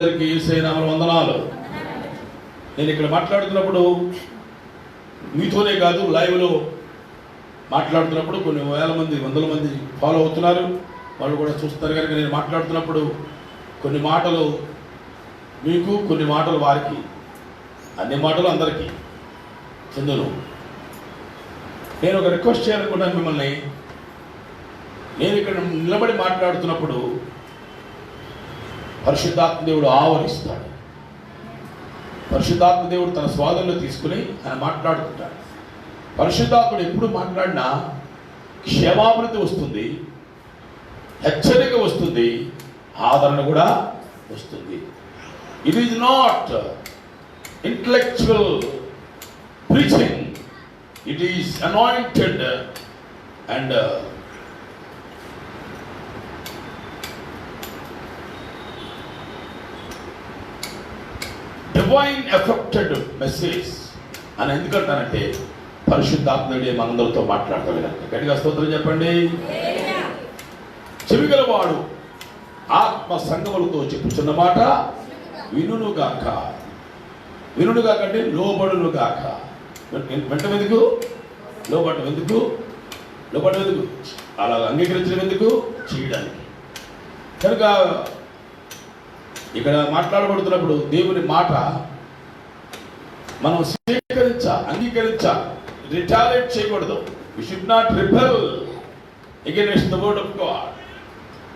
అందరికీ యేసయ్య నామమున వందనాలు. నేను ఇక్కడ మాట్లాడుతున్నప్పుడు మీతోనే కాదు, లైవ్లో మాట్లాడుతున్నప్పుడు కొన్ని వేల మంది, వందల మంది ఫాలో అవుతున్నారు. వాళ్ళు కూడా చూస్తారు కనుక నేను మాట్లాడుతున్నప్పుడు కొన్ని మాటలు మీకు, కొన్ని మాటలు వారికి, అన్ని మాటలు అందరికీ చెందును. నేను ఒక రిక్వెస్ట్ చేయాలనుకుంటాను మిమ్మల్ని. నేను ఇక్కడ నిలబడి మాట్లాడుతున్నప్పుడు పరిశుద్ధాత్మ దేవుడు ఆవరిస్తాడు. పరిశుద్ధాత్మ దేవుడు తన స్వాధీనంలో తీసుకుని ఆయన మాట్లాడుతుంటాడు. పరిశుద్ధాత్ముడు ఎప్పుడు మాట్లాడినా క్షమాపణత వస్తుంది, హెచ్చరిక వస్తుంది, ఆదరణ కూడా వస్తుంది. It is not intellectual preaching, it is anointed and divine affected message అని ఎందుకంటానంటే పరిశుద్ధాత్ముడే మనందరితో మాట్లాడతాడు కనుక. గట్టిగా స్తోత్రం చెప్పండి. చెవిగలవాడు ఆత్మ సంగములతో చెప్పుచున్న మాట వినుగాక. వినుగాక అంటే లోబడును గాక. వెంటనే ఎందుకు లోబడటం, ఎందుకు లోబడటం, ఎందుకు అలా అంగీకరించడం, ఎందుకు చేయడానికి. కనుక ఇక్కడ మాట్లాడబడుతున్నప్పుడు దేవుని మాట మనం అంగీకరించాలి, రిటాలియేట్ చేయకూడదు. We should not rebel against the word of God.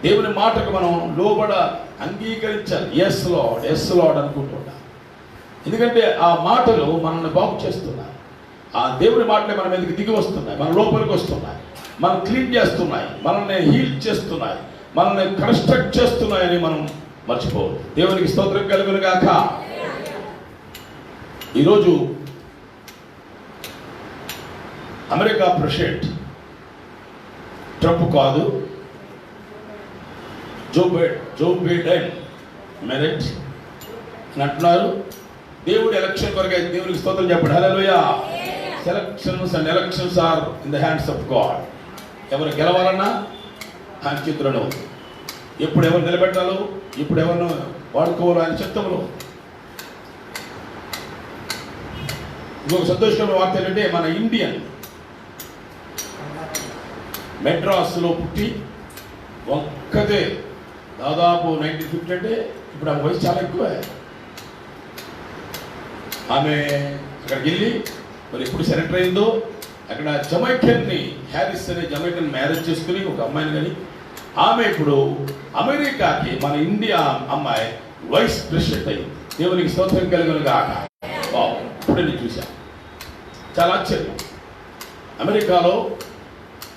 దేవుని మాటకు మనం లోబడ అంగీకరించాలి. ఎస్ లార్డ్, ఎస్ లార్డ్ అనుకుంటున్నాం. ఎందుకంటే ఆ మాటలు మనల్ని బాగు చేస్తున్నాయి. ఆ దేవుని మాటలే మన మీదకి దిగి వస్తున్నాయి, మన లోపలికి వస్తున్నాయి, మనం క్లీన్ చేస్తున్నాయి, మనల్ని హీల్ చేస్తున్నాయి, మనల్ని కన్స్ట్రక్ట్ చేస్తున్నాయని మనం మర్చిపోదు. దేవునికి స్తోత్రం కలుగును గాక. ఈరోజు అమెరికా ప్రెసిడెంట్ ట్రంప్ కాదు, జో బైడెన్ మెరిట్ అని అంటున్నారు. దేవుడి ఎలక్షన్ కొరకే దేవునికి స్తోత్రం చెప్పండి. Hallelujah. Selections and elections are in the hands of God. ఎవరు గెలవాలన్నా ఆయన చేతులను, ఎప్పుడు ఎవరు నిలబెట్టాలో, ఇప్పుడు ఎవరిను వాడుకోవాలో ఆయన చిత్తంలో. ఇంకొక సంతోషకరమైన వార్త ఏంటంటే మన ఇండియన్ మెడ్రాస్లో పుట్టి ఒక్కతే దాదాపు 1950 అంటే ఇప్పుడు ఆమె వయసు చాలా ఎక్కువ. ఆమె అక్కడికి వెళ్ళి మరి ఎప్పుడు సెలెక్ట్ అయిందో అక్కడ జమైకన్ని, హ్యారిస్ అనే జమైకన్ మ్యారేజ్ చేసుకుని ఒక అమ్మాయిని కానీ ఆమె ఇప్పుడు అమెరికాకి, మన ఇండియా అమ్మాయి వైస్ ప్రెసిడెంట్ అయింది. దేవునికి స్తోత్రం కలుగును గాక. ఇప్పుడే నేను చూశాను, చాలా ఆశ్చర్యం. అమెరికాలో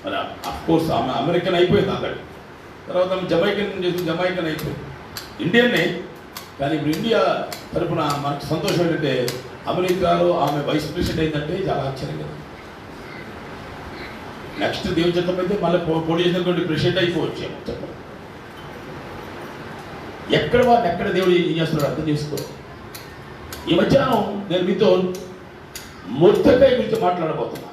మరి అఫ్కోర్స్ ఆమె అమెరికన్ అయిపోయింది అక్కడ, తర్వాత ఆమె జమైకన్ అయిపోయింది, ఇండియన్నే. కానీ ఇప్పుడు ఇండియా తరఫున మనకు సంతోషం ఏంటంటే అమెరికాలో ఆమె వైస్ ప్రెసిడెంట్ అయిందంటే చాలా ఆశ్చర్యం కదా. నెక్స్ట్ దేవుని చిత్తం అయితే మళ్ళీ పోటీ చేసినటువంటి ప్రెసిడెంట్ అయిపోవచ్చు చెప్పండి. ఎక్కడ వారిని ఎక్కడ దేవుడు ఏం చేస్తున్నాడు అర్థం చేసుకో. ఈ మధ్యాహ్నం నేను మీతో మొర్దెకై గురించి మాట్లాడబోతున్నా.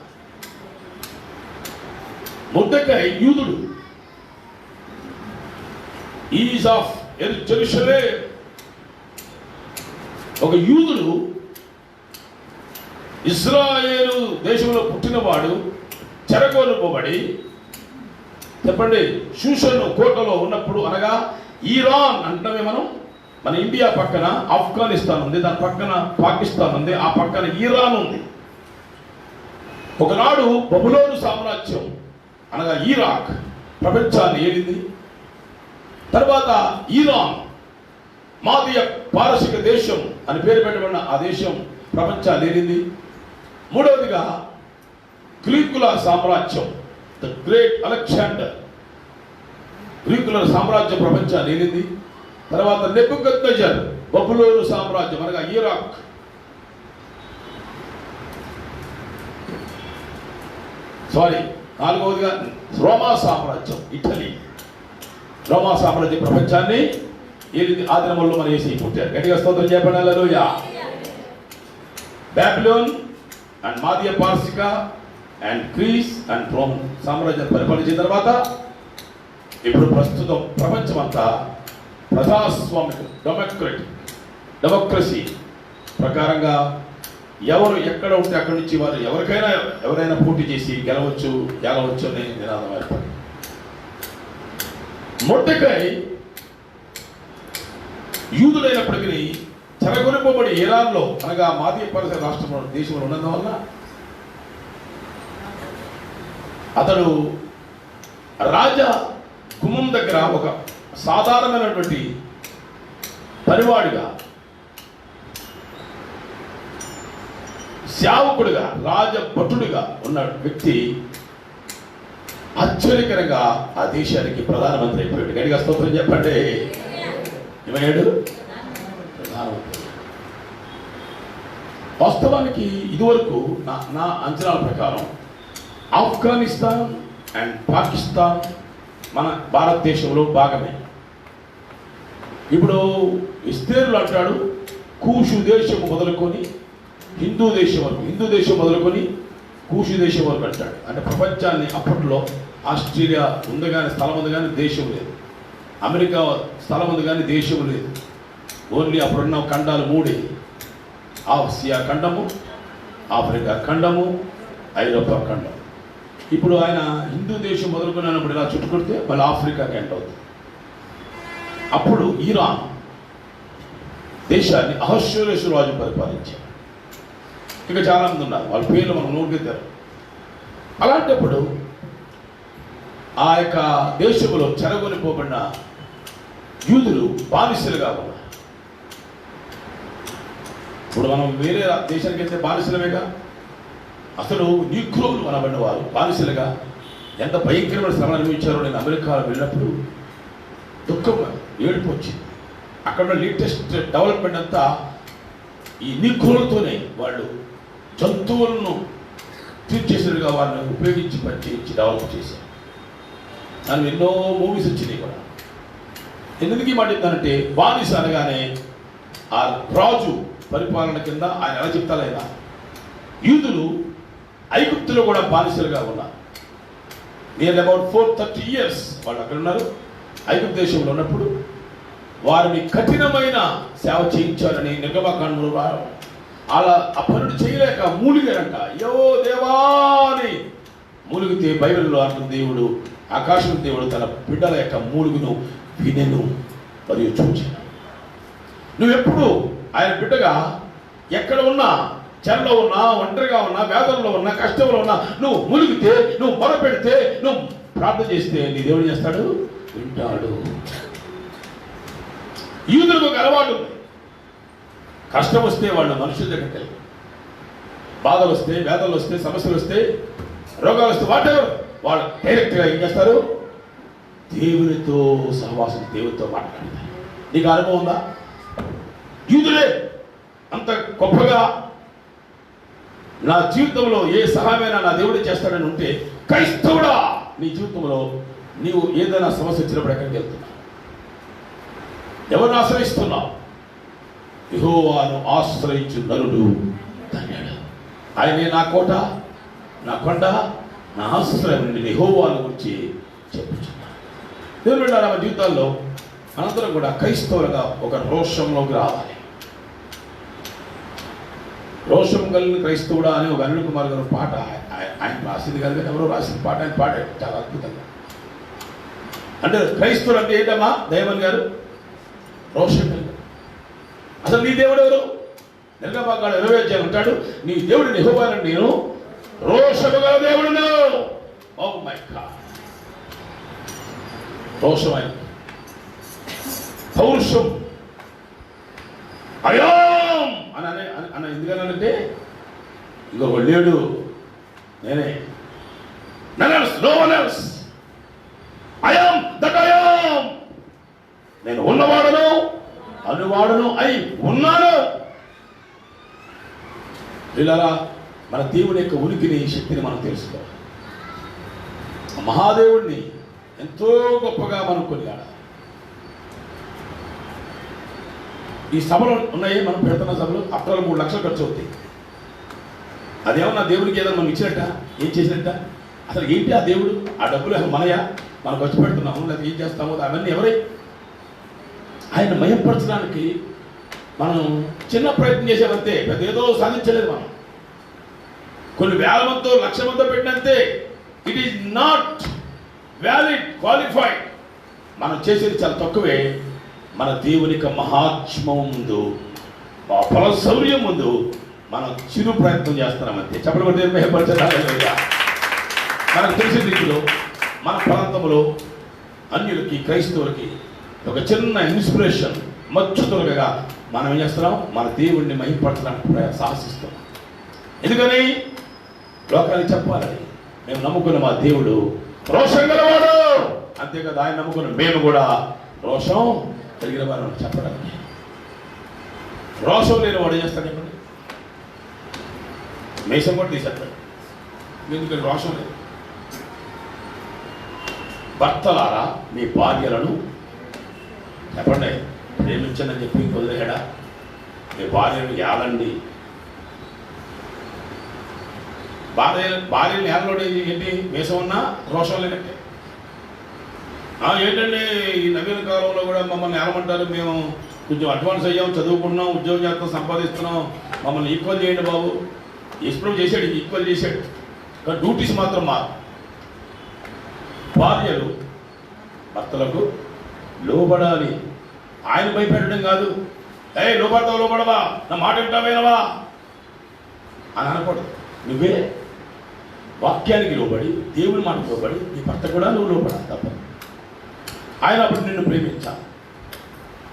మొర్దెకై యూదుడు, ఈజ్ ఆఫ్ జెరూసలేం. ఒక యూదుడు, ఇశ్రాయేలు దేశంలో పుట్టినవాడు, చెరగొనుకోబడి చెప్పండి షూషను కోటలో ఉన్నప్పుడు, అనగా ఇరాన్ అంటున్నామే మనం. మన ఇండియా పక్కన ఆఫ్ఘనిస్తాన్ ఉంది, దాని పక్కన పాకిస్తాన్ ఉంది, ఆ పక్కన ఇరాన్ ఉంది. ఒకనాడు బబులోను సామ్రాజ్యం అనగా ఇరాక్ ప్రపంచాన్ని ఏలింది. తర్వాత ఇరాన్, మాదియ పారసిక దేశం అని పేరు పెట్టబడిన ఆ దేశం ప్రపంచాన్ని ఏలింది. మూడవదిగా గ్రీకుల సామ్రాజ్యం, ద గ్రేట్ అలెగ్జాండర్, గ్రీకుల సామ్రాజ్యం ప్రపంచాన్ని ఏలింది. తర్వాత నెబుకద్నెజర్, బబులోను సామ్రాజ్యం అనగా ఇరాక్. నాలుగవదిగా రోమా సామ్రాజ్యం, ఇటలీ. రోమా సామ్రాజ్యం ప్రపంచాన్ని ఏలింది. ఆ దినముల్లో మన యేసు పుట్టారు. గట్టిగా స్తోత్రం చెప్పండి. హల్లెలూయా. బాబిలోన్ అండ్ మాదియ పారసిక అండ్ గ్రీస్ అండ్ రోమ్ సామ్రాజ్యం పరిపాలించిన తర్వాత ఇప్పుడు ప్రస్తుతం ప్రపంచమంతా ప్రజాస్వామికం డెమోక్రసీ ప్రకారంగా ఎవరు ఎక్కడ ఉంటే అక్కడి నుంచి వారు ఎవరైనా పోటీ చేసి గెలవచ్చు అనే నినాదం ఏర్పడింది. మొర్దెకై యూదుడైనప్పటికీ చెరగొనిపోబడి ఇరాన్లో అనగా మాదీయ పరిసర రాష్ట్రంలో దేశంలో ఉన్నందువల్ల అతడు రాజా గుమ్మం దగ్గర ఒక సాధారణమైనటువంటి పనివాడిగా, సేవకుడిగా, రాజభటుడిగా ఉన్న వ్యక్తి ఆశ్చర్యకరంగా ఆ దేశానికి ప్రధానమంత్రి అయిపోయాడు. గట్టిగా స్తోత్రం చెప్పండి. ఏమయ్యాడు? ప్రధానమంత్రి. వాస్తవానికి ఇదివరకు నా అంచనాల ప్రకారం ఆఫ్ఘనిస్తాన్ అండ్ పాకిస్తాన్ మన భారతదేశంలో భాగమే. ఇప్పుడు ఇస్తేరులు అంటాడు కూషు దేశం మొదలుకొని హిందూ దేశం మొదలుకొని కూషు దేశం వరకు అంటాడు. అంటే ప్రపంచాన్ని అప్పట్లో ఆస్ట్రేలియా ఉంది కానీ స్థలం ఉంది కానీ దేశం లేదు, అమెరికా స్థలం ఉంది కానీ దేశం లేదు. ఓన్లీ అప్పుడున్న ఖండాలు మూడే: ఆసియా ఖండము, ఆఫ్రికా ఖండము, ఐరోపా ఖండం. ఇప్పుడు ఆయన హిందూ దేశం మొదలుకున్నప్పుడు ఇలా చుట్టుకొడితే మళ్ళీ ఆఫ్రికాకి ఎంటర్ అవుతుంది. అప్పుడు ఇరాన్ దేశాన్ని అహష్వేరోషు రాజు పరిపాలించారు. ఇంకా చాలామంది ఉన్నారు, వాళ్ళ పేర్లు మనం నోటికెత్తారు. అలాంటప్పుడు ఆ యొక్క దేశంలో చెరగొనిపోబడిన యూదులు బానిసలుగా ఉన్నారు. ఇప్పుడు మనం వేరే దేశానికి వెళ్తే బానిసలమేగా. అసలు నీగ్రోలు అనబడిన వారు బానిసలుగా ఎంత భయంకరమైన శ్రమ అనుభవించారో నేను అమెరికాలో వెళ్ళినప్పుడు దుఃఖం, ఏడుపు వచ్చింది. అక్కడ లేటెస్ట్ డెవలప్మెంట్ అంతా ఈ నీగ్రోలతోనే వాళ్ళు జంతువులను ట్రీట్ చేసినట్టుగా వాళ్ళని ఉపయోగించి పనిచేయించి డెవలప్ చేశారు. దాని ఎన్నో మూవీస్ వచ్చినాయి కూడా. ఎందుకు ఈ మాట చెప్తానంటే, బానిస అనగానే ఆ రాజు పరిపాలన కింద ఆయన ఎలా చెప్తారైనా యూదులు ఐగుప్తులో కూడా బానిసలుగా ఉన్నారు. నియర్ అబౌట్ 430 years వాళ్ళు అక్కడ ఉన్నారు. ఐగుప్తు దేశంలో ఉన్నప్పుడు వారిని కఠినమైన సేవ చేయించాలని నిర్గమకాండంలో అలా ఆ పనులు చేయలేక మూలిగారంట. యో దేవాని మూలిగితే బైబిల్లో అంటున్న దేవుడు, ఆకాశం దేవుడు తన బిడ్డల యొక్క మూలుగును వినెను మరియు చూచాను. నువ్వెప్పుడు ఆయన బిడ్డగా ఎక్కడ ఉన్నా, చెరలో ఉన్నా, ఒంటరిగా ఉన్నా, వేదనలో ఉన్నా, కష్టంలో ఉన్నా, నువ్వు ములిగితే, నువ్వు మొరపెడితే, నువ్వు ప్రార్థన చేస్తే నీ దేవుడు చేస్తాడు, వింటాడు. యూదులకు ఒక అలవాటు ఉంది. కష్టం వస్తే వాళ్ళు మనుషుల దగ్గరికి వెళ్ళి, బాధలు వస్తే, వేదనలు వస్తే, సమస్యలు వస్తే, రోగాలు వస్తే వాళ్ళు డైరెక్ట్గా ఏం చేస్తారు? దేవునితో సహవాసం, దేవునితో మాట్లాడతారు. నీకు అనుభవం ఉందా? యూదులే అంత గొప్పగా నా జీవితంలో ఏ సహాయమైనా నా దేవుడే చేస్తాడని ఉంటే, క్రైస్తవుడా నీ జీవితంలో నీవు ఏదైనా సమస్య వచ్చినప్పుడు ఎక్కడికి వెళ్తున్నావు? ఎవరిని ఆశ్రయిస్తున్నావు? యెహోవాను ఆశ్రయించు నరుడు ధన్యుడు. ఆయనే నా కోట, నా కొండ, నా ఆశ్రయం. యెహోవాను గురించి చెప్పుచున్నాను. దేవుని బిడ్డలారా, మన జీవితాల్లో మనందరం కూడా క్రైస్తవులుగా ఒక రోషంలోకి రావాలి. రోషం కలిగిన క్రైస్తవుడా అని ఒక అనిల్ కుమార్ గారు పాట ఆయన రాసింది కాదు కానీ ఎవరో రాసిన పాట ఆయన పాడాడు చాలా అద్భుతంగా. అంటే క్రైస్తవుడు అంటే ఏంటమ్మా దైవన్ గారు? రోషం కలిగి. అసలు నీ దేవుడు ఎవరు? నిర్గమకాండం 20వ అధ్యాయం అంటాడు, నీ దేవుడిని యెహోవాను నేను రోషము గల దేవుడును. ఓ మై గాడ్, రోషమైన పౌరుషం అయాం అని ఎందుకనంటే ఇంకొక లేడు, నేనే, no one else, I am that I am, నేను ఉన్నవాడను అనువాడను అయి ఉన్నాను. ఇలా మన దేవుని యొక్క ఉనికిని, శక్తిని మనం తెలుసుకోవాలి. మహాదేవుడిని ఎంతో గొప్పగా మనం కొనియాడాలి. ఈ సభలు ఉన్నాయి, మనం పెడుతున్న సభలు అప్పుడు 3 లక్షలు ఖర్చు అవుతాయి. అదేమన్నా దేవుడికి ఏదైనా మనం ఇచ్చినట్ట, ఏం చేసినట్ట? అసలు ఏంటి ఆ దేవుడు? ఆ డబ్బులు మనయా? మనం ఖర్చు పెడుతున్నాము, లేదా ఏం చేస్తామో అవన్నీ ఎవరై? ఆయన మహిమపరచడానికి మనం చిన్న ప్రయత్నం చేసామంతే, పెద్ద ఏదో సాధించలేదు. మనం కొన్ని వేల మందితో, లక్ష మందితో పెట్టినంతే it is not valid, qualified. మనం చేసేది చాలా తక్కువే. మన దేవుని యొక్క మహాత్మ్యం ముందు, మా ఫల శౌర్యం ముందు మనం చిరు ప్రయత్నం చేస్తున్నామంతే. చెప్పబడి మహిమపరచడానికి మనకు తెలిసిన రీతిలో మన ప్రాంతంలో అన్యులకి, క్రైస్తవులకి ఒక చిన్న ఇన్స్పిరేషన్ మచ్చుతులుగా మనం ఏం చేస్తున్నాం, మన దేవుడిని మహిమపరచడానికి సాహసిస్తున్నాం. ఎందుకని లోకానికి చెప్పాలని మేము నమ్ముకున్న మా దేవుడు రోషం గలవాడు, అంతేకాదు ఆయన నమ్ముకున్న మేము కూడా రోషం కలిగిన వారు చెప్పడానికి. రోషం లేని వాడు ఏం చేస్తాడు చెప్పండి? మేషం కూడా తీసేస్తాడు. ఎందుకంటే రోషం లేదు. భర్తలారా మీ భార్యలను చెప్పండి ప్రేమించనని చెప్పి వదిలేడా? మీ భార్యను ఏలండి. భార్యను ఏలలోనే ఏంటి? మేషం ఉన్నా రోషం లేనట్టే. ఏంటంటే ఈ నవీన కాలంలో కూడా మమ్మల్ని ఏలమంటారు, మేము కొంచెం అడ్వాన్స్ అయ్యాం, చదువుకున్నాం, ఉద్యోగం చేస్తాం, సంపాదిస్తున్నాం, మమ్మల్ని ఈక్వల్ చేయండి బాబు. ఎప్పుడు చేశాడు, ఈక్వల్ చేశాడు, కానీ డ్యూటీస్ మాత్రం మారు. భార్యలు భర్తలకు లోబడాలి. ఆయన భయపెట్టడం కాదు. లోపడతావు, లోపడవా, నా మాట వింటావేనవా అని అనకూడదు. నువ్వే వాక్యానికి లోబడి, దేవుని మాట లోబడి, నీ భర్త కూడా నువ్వు లోపడాలి తప్ప. ఆయన అప్పుడు నిన్ను ప్రేమించాలి.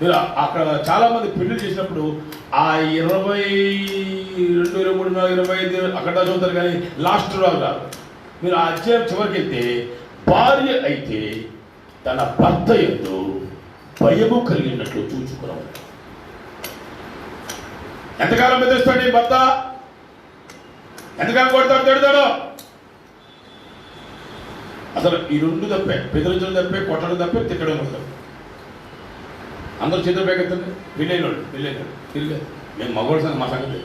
మీరు అక్కడ చాలామంది పెళ్లి చేసినప్పుడు ఆ 22, 23, 25 అక్కడ చదువుతారు, కానీ లాస్ట్ రాదు. మీరు ఆ అధ్యాయం చివరికి వెళ్తే భార్య అయితే తన భర్త యందు భయము కలిగినట్లు చూచుకున్నాడు. ఎంతకాలం బెదిరిస్తాడు నీ భర్త? ఎంతకాలం కొడతాడు, తిడతాడు? అసలు ఈ రెండు తప్పే, బెదిరించడం తప్పే, కొట్టడం తప్పే, తిట్టడం తప్పే. అందరూ చేతులు పెరుగుతుంది. పెళ్ళైనోడు తిరిగి మేము మగవాడు సంగతి, మా సంగతి.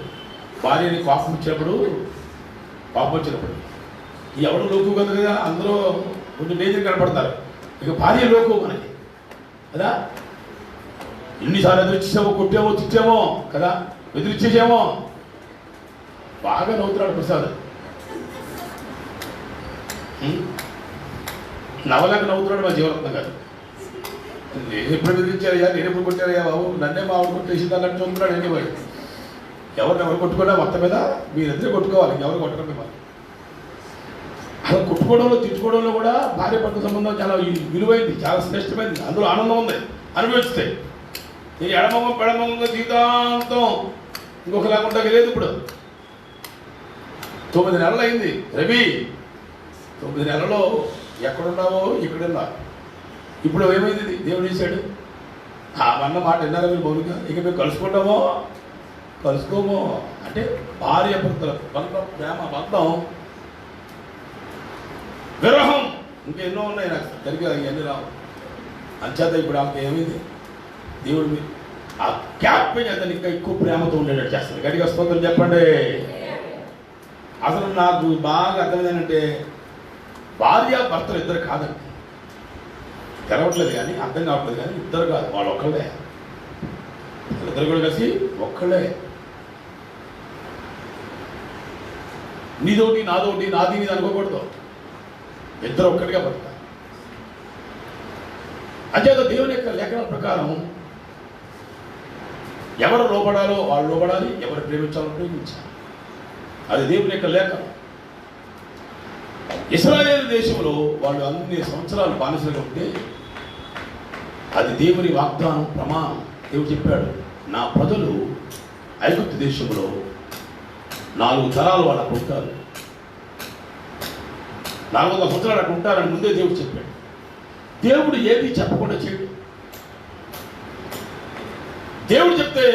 భార్యని కోపం వచ్చినప్పుడు ఎవడు లోకు కదా, అందరూ కొంచెం డేంజర్ కనపడతారు. ఇక భార్య లోకు మనకి కదా. ఎన్నిసార్లు ఎదురిచ్చేసామో, కొట్టామో, తిట్టామో కదా, ఎదురిచ్చేసామో. బాగా నవ్వుతున్నాడు ప్రసాద్, నవలేక నవ్వుతున్నాడు మా జీవరత్నం గారు. ఎప్పుడు బెదిరించారయ్యా, నేను ఎప్పుడు కొట్టారయ్యా బాబు, నన్నే మా ఆవిడ కొట్టేసింది అన్నట్టు చూస్తున్నాడు. అండి వాడు ఎవరు కొట్టుకున్నా మొత్తం మీద మీరిద్దరే కొట్టుకోవాలి, ఎవరు కొట్టడం మిమ్మల్ని. అలా కొట్టుకోవడంలో, తిట్టుకోవడంలో కూడా భార్య భర్త సంబంధం చాలా విలువైంది, చాలా శ్రేష్టమైంది. అందులో ఆనందం ఉంది, అనుభవిస్తే. ఈ ఎడమమ్మ పెడమమ్మ జీవితాంతం ఇంకొకలాగా ఉండక లేదు. ఇప్పుడు 9 నెలలు అయింది రవి. 9 నెలలో ఎక్కడున్నావో ఇక్కడున్నా. ఇప్పుడు ఏమైంది? దేవుడు చేశాడు. అన్న మాట విన్నారా మీరు బౌలుగా? ఇక మేము కలుసుకోమో అంటే భార్య భర్తల బంధం, ప్రేమ బంధం, విరహం ఇంకెన్నో ఉన్నాయి. నాకు సరిగ్గా ఇవన్నీ రావు. అంచేత ఇప్పుడు ఆమె ఏమైంది? దేవుడు ఆ క్యాప్ అతను ఇంకా ఎక్కువ ప్రేమతో ఉండేటట్టు చేస్తాడు. గట్టిగా స్తోత్రం చెప్పండి. అసలు నాకు బాగా అర్థమైందంటే భార్య భర్తలు ఇద్దరు కాదండి. తెరవట్లేదు కానీ, అర్థం కావట్లేదు కానీ, ఇద్దరు కాదు, వాళ్ళు ఒక్కళ్ళే. ఇద్దరు కూడా కలిసి ఒక్కళ్ళే. నీదోటి నాదోటి, నాది నీది అనుకోకూడదు. ఇద్దరు ఒక్కటిగా పడతారు. అంచేత దేవుని యొక్క లేఖనాల ప్రకారం ఎవరు లోబడాలో వాళ్ళు లోబడాలి, ఎవరు ప్రేమించాలో ప్రేమించాలి. అది దేవుని యొక్క లేఖనం. ఇశ్రాయేలు దేశంలో వాళ్ళు అన్ని సంవత్సరాలు బానిసలుగా ఉంటే అది దేవుని వాగ్దానం, ప్రమాణం. దేవుడు చెప్పాడు, నా ప్రజలు ఐగుప్తు దేశంలో 4 తరాలు వాళ్ళు అక్కడ ఉంటారు, 400 సంవత్సరాలు అక్కడ ఉంటారని ముందే దేవుడు చెప్పాడు. దేవుడు ఏది చెప్పకుండా చేయడు. దేవుడు చెప్తే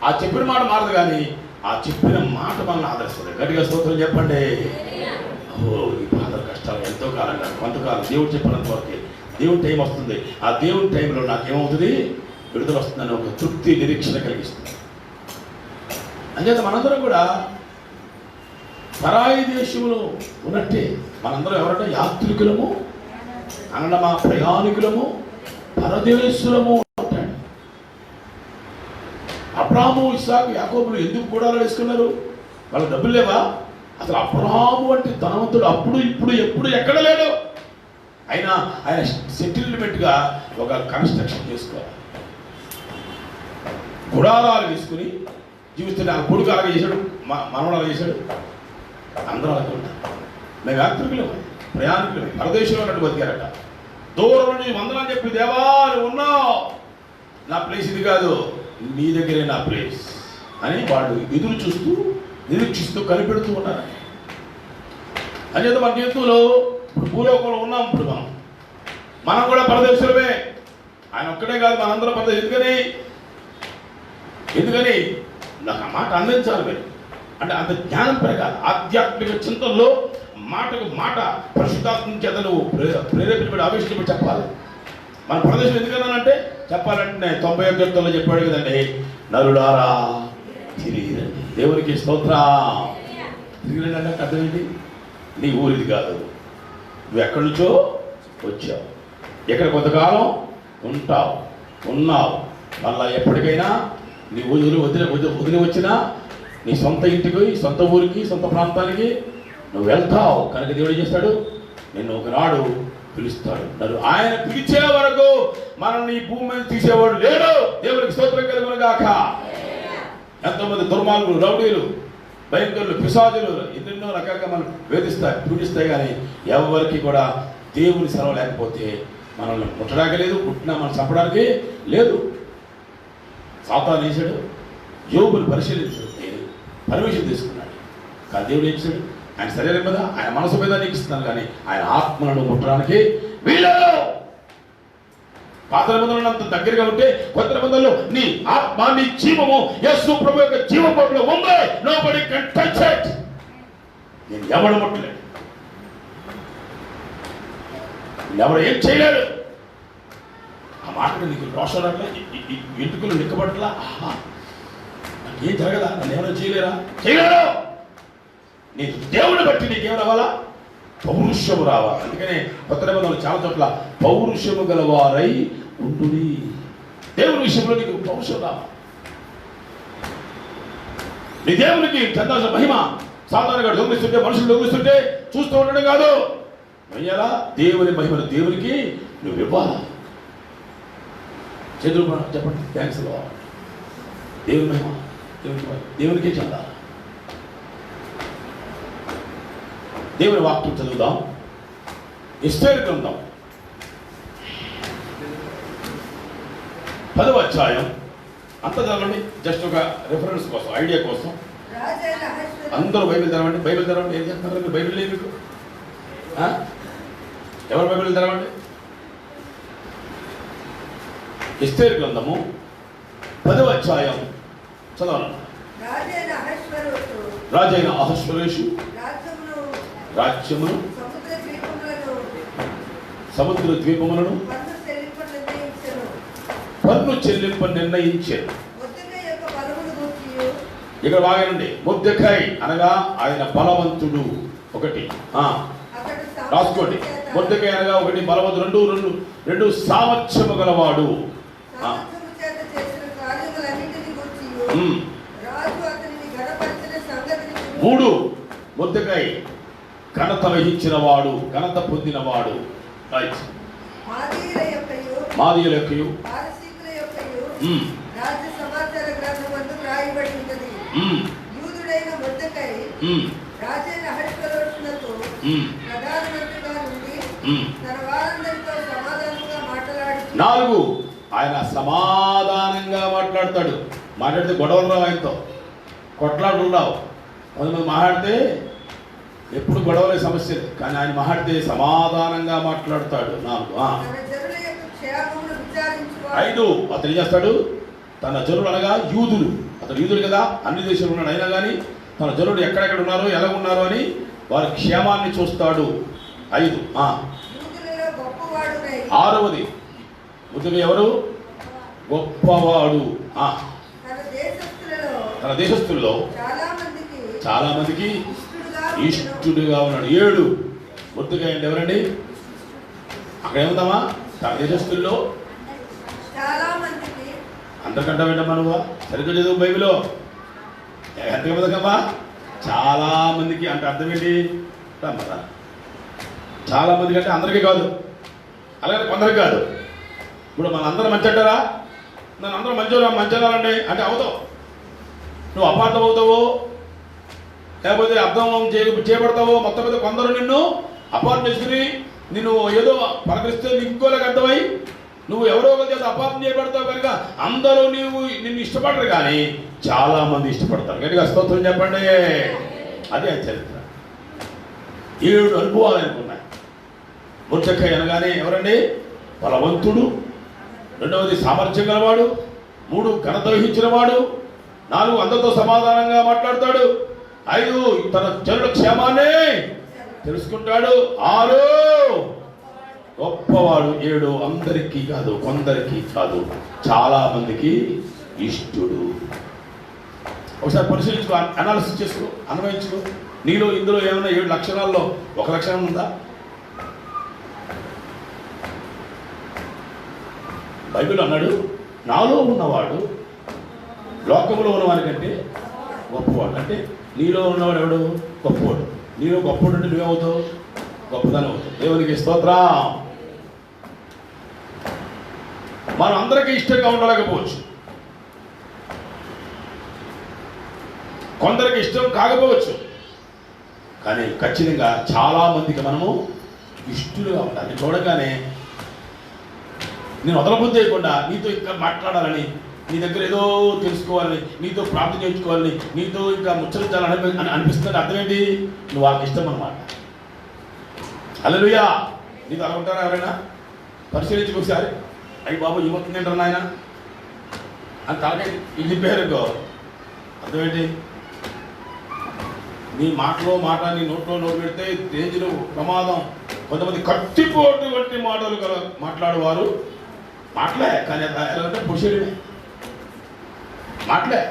ఆ చెప్పిన మాట మారదు, కానీ ఆ చెప్పిన మాట మనల్ని ఆదరిస్తుంది. గట్టిగా స్తోత్రం చెప్పండి. ఈ బాధల కష్టాలు ఎంతో కాలం కాదు, కొంతకాలం దేవుడు చెప్పినంత వరకే. దేవుడి టైం వస్తుంది, ఆ దేవుడి టైంలో నాకేమవుతుంది? విడుదల వస్తుందని ఒక తృప్తి, నిరీక్షణ కలిగిస్తుంది. అంచేత మనందరం కూడా పరాయి దేశంలో ఉన్నట్టే మనందరం ఎవరంటే యాత్రికులము, అనడమా ప్రయాణికులము, పరదేశులము అంటాడు. అబ్రాహాము, ఇస్సాకు, యాకోబులు ఎందుకు గుడారాలు వేసుకున్నారు? వాళ్ళ డబ్బులు లేవా? అసలు అబ్రాహాము అంటే ధనవంతుడు అప్పుడు ఇప్పుడు ఎప్పుడు ఎక్కడ లేడు. ఆయన సెటిల్మెంట్గా ఒక కన్స్ట్రక్షన్ చేసుకోవాలి, గుడారాలు వేసుకుని జీవిస్తుంటే ఆ కొడుకు అలాగే చేశాడు, మనవడు అలాగే చేశాడు, అందరూ అలాగే ఉంటారు. మేము యాత్రికులు, ప్రయాణికులు, పరదేశంలో ఉన్నట్టు బతికారట. దూరం నుంచి వందలని చెప్పి, దేవా నువ్వు ఉన్నావు, నా ప్లేస్ ఇది కాదు, నీ దగ్గరే నా ప్లేస్ అని వాళ్ళు నిరీక్షిస్తూ కనిపెడుతూ ఉన్నారు. అంచేత మన జీవితంలో ఇప్పుడు భూలోకంలో ఉన్నాం. ఇప్పుడు మనం కూడా పరదేశులమే. ఆయన ఒక్కడే కాదు, మనందరం పరదేశం. ఎందుకని నాకు ఆ మాట అందించాలి మీరు అంటే అంత జ్ఞానం పెరగాలి. ఆధ్యాత్మిక చింతనలో మాటకు మాట పరిశుద్ధాత్మ చేత నువ్వు ప్రేరేపించబడి ఆవేశించబడి చెప్పాలి. మన ప్రదేశం ఎందుకన్నానంటే చెప్పాలంటే 91 చెప్పాడు కదండి, నరులారా తిరిగిరండి. దేవునికి స్తోత్రం. తిరిగిరండి అంటే అర్థం ఏంటి? నీ ఊరిది కాదు, నువ్వు ఎక్కడి నుంచో వచ్చావు, ఎక్కడ కొంతకాలం ఉన్నావు, మళ్ళా ఎప్పటికైనా నీ వదిలి వచ్చినా నీ సొంత ఇంటికి, సొంత ఊరికి, సొంత ప్రాంతానికి నువ్వు వెళ్తావు. కనుక దేవుడు చేస్తాడు, నిన్ను ఒకనాడు పిలుస్తాడు. ఆయన పిలిచే వరకు మనల్ని ఈ భూమి మీద తీసేవాడు లేడు. దేవుడికి స్తోత్రం కలుగును గాక. ఎంతోమంది దుర్మార్గులు, రౌడీలు, భయంకరులు, పిశాచులు ఎన్నెన్నో రకాలుగా మనం వేధిస్తాయి, పీడిస్తాయి. కానీ ఎవరికి కూడా దేవుని సెలవు లేకపోతే మనల్ని ముట్టడానికి లేదు, పుట్టినా మనం చంపడానికి లేదు. సాతాను వేసాడు, యోబుని పరిశీలించాడు, పర్మిషన్ తీసుకున్నాడు. కానీ దేవుడు ఏం చేశాడు? ఆయన శరీరం మీద, ఆయన మనసు మీద నీకు ఇస్తున్నాను, కానీ ఆయన ఆత్మలను ముట్టడానికి వీలేదు. పాత నిబంధనలు అంత దగ్గరగా ఉంటే కొత్త నిబంధనలు నీ ఆత్మ, నీ జీవము యేసు ప్రభు యొక్క జీవపంలో ఉంది. Nobody can touch it. నేను ఎవడు ముట్టలేడు, ఎవరు ఏం చేయలేడు. ఆ మాటకు నీకు రోషం రాట్లే, ఎంటుకలు నిక్కబడట్లా, ఏం జరగదా, నన్ను ఎవరైనా చేయలేరు. నీ దేవుని బట్టి నీకేం రావాలా? పౌరుషము రావాలి. అందుకనే కొత్త నిబంధనలు చాలా చోట్ల పౌరుషము గలవారై ఉండుడి. దేవుని విషయంలో నీకు పౌరుషం రావాలి. నీ దేవునికి చెందాల్సిన మహిమ సాధారణంగా దొంగిలిస్తుంటే, మనుషులు దొంగిలిస్తుంటే చూస్తూ ఉండడం కాదు. అయ్యాలా దేవుని మహిమను దేవునికి నువ్వు ఇవ్వాలి. చేతులు చెప్పండి, థ్యాంక్స్ లార్డ్. దేవుని మహిమ దేవునికే చెందాలి. దేవుని వాక్యం చదువుదాం. ఎస్తేరు గ్రంథం 10వ అధ్యాయం. అంత చదవండి, జస్ట్ ఒక రెఫరెన్స్ కోసం, ఐడియా కోసం. అందరూ బైబిల్ తెరవండి. ఏం చేస్తున్నారు? బైబిల్ లేదు మీకు? ఎవరు బైబిల్ తెరవండి? ఎస్తేరు గ్రంథము 10వ అధ్యాయం చదవాలి. రాజైన అహష్వేరోషు రాజ్యమును, సముద్ర ద్వీపములను పన్ను చెల్లింప నిర్ణయించారు. ఇక్కడ బాగానండి. మొర్దెకై అనగా ఆయన బలవంతుడు. ఒకటి రాసుకోండి. మొర్దెకై అనగా ఒకటి బలవంతుడు, రెండు సామర్థ్యము గలవాడు. మూడు, మొర్దెకై ఘనత వహించిన వాడు, ఘనత పొందినవాడు. మాదీయుల యొక్కయు నాలుగు, ఆయన సమాధానంగా మాట్లాడతాడు. మాట్లాడితే గొడవలు రావు, ఆయనతో కొట్లాటలు రావు. కొంతమంది మాట్లాడితే ఎప్పుడు గొడవలే సమస్యలు, కానీ ఆయన మాట్లాడితే సమాధానంగా మాట్లాడతాడు. 5, అతను ఏం చేస్తాడు? తన జనులు అనగా యూదులు, అతను యూదులు కదా, అన్ని దేశాలు ఉన్నాడు. అయినా కానీ తన జనులు ఎక్కడెక్కడ ఉన్నారో, ఎలా ఉన్నారో అని వారి క్షేమాన్ని చూస్తాడు. 5. 6వది, ముద్దుగా ఎవరు? గొప్పవాడు. తన దేశస్తుల్లో చాలా మందికి ఇష్టుడుగా ఉన్నాడు. 7, ముద్దుగా ఎవరండి? అక్కడ ఏముందామా? తన దేశస్తుల్లో అందరికంటే వింటమ్మా నువ్వు సరిగ్గా చదువు బైబిల్లో ఎంతగా బతకమ్మా. చాలా మందికి అంటే అర్థం ఏంటి రమ్మరా, చాలా మందికి అంటే అందరికీ కాదు, అలాగే కొందరికి కాదు. ఇప్పుడు మన అందరం మంచి అంటారా? నన్ను అందరూ మంచి అనాలండి అంటే అవుతావు. నువ్వు అపార్థం అవుతావో లేకపోతే అర్థం చేయబడతావో మొత్తం మీద కొందరు నిన్ను అపార్థం చేసుకుని నిన్ను ఏదో పలకరిస్తే నీకు ఇంకోలేక అర్థమై నువ్వు ఎవరో ఒకరి చేత అపార్థం చేయబడతావు కనుక అందరూ నిన్ను ఇష్టపడరు, కానీ చాలా మంది ఇష్టపడతారు. గట్టిగా స్తోత్రం చెప్పండి. అదే చరిత్ర. 7 అనుభవాలు అనుకున్నాయి. మొర్దెకై అనగానే ఎవరండి? బలవంతుడు, రెండవది సామర్థ్యం గలవాడు, 3 ఘనత వహించిన వాడు, 4 అందరితో సమాధానంగా మాట్లాడతాడు, 5 తన జనుల క్షేమాన్ని తెలుసుకుంటాడు, 6 గొప్పవాడు, 7 అందరికీ కాదు కొందరికి కాదు చాలా మందికి ఇష్టుడు. ఒకసారి పరిశీలించుకో, అనాలిసిస్ చేసుకో, అన్వయించుకో. నీలో ఇందులో ఏమైనా 7 లక్షణాల్లో ఒక లక్షణం ఉందా? బైబిల్ అన్నాడు, నాలో ఉన్నవాడు లోకంలో ఉన్నవానికంటే గొప్పవాడు. అంటే నీలో ఉన్నవాడు ఎవడు? గొప్పవాడు. నీలో గొప్పవాడు అంటే నువ్వేమవుతావు? గొప్పదానం అవుతావు. దేవునికి స్తోత్రం. మనం అందరికీ ఇష్టంగా ఉండలేకపోవచ్చు, కొందరికి ఇష్టం కాకపోవచ్చు, కానీ ఖచ్చితంగా చాలా మందికి మనము ఇష్టలుగా ఉండాలి. చూడగానే నేను వదలబుద్ధి చేయకుండా నీతో ఇంకా మాట్లాడాలని, నీ దగ్గర ఏదో తెలుసుకోవాలని, నీతో ప్రార్థన చేయించుకోవాలని, నీతో ఇంకా ముచ్చరించాలని అనిపిస్తుంది. అర్థం ఏంటి? నువ్వు వాళ్ళకి ఇష్టం అన్నమాట. హల్లెలూయా. నీతో అలా ఉంటారా ఎవరైనా? పరిశీలించుకో ఒకసారి. అయ్యి బాబు ఏమవుతుందంటారు నాయన అని తలకాయ ఇది చెప్పారు. అర్థం ఏంటి? నీ మాటలో మాట, నీ నోట్లో నోటు పెడితే రేంజ్లో ప్రమాదం. కొంతమంది కత్తిపోటు వంటి మాటలు మాట్లాడేవారు మాటలే, కానీ ఎలాగంటే పురుషుడినే మాటలే.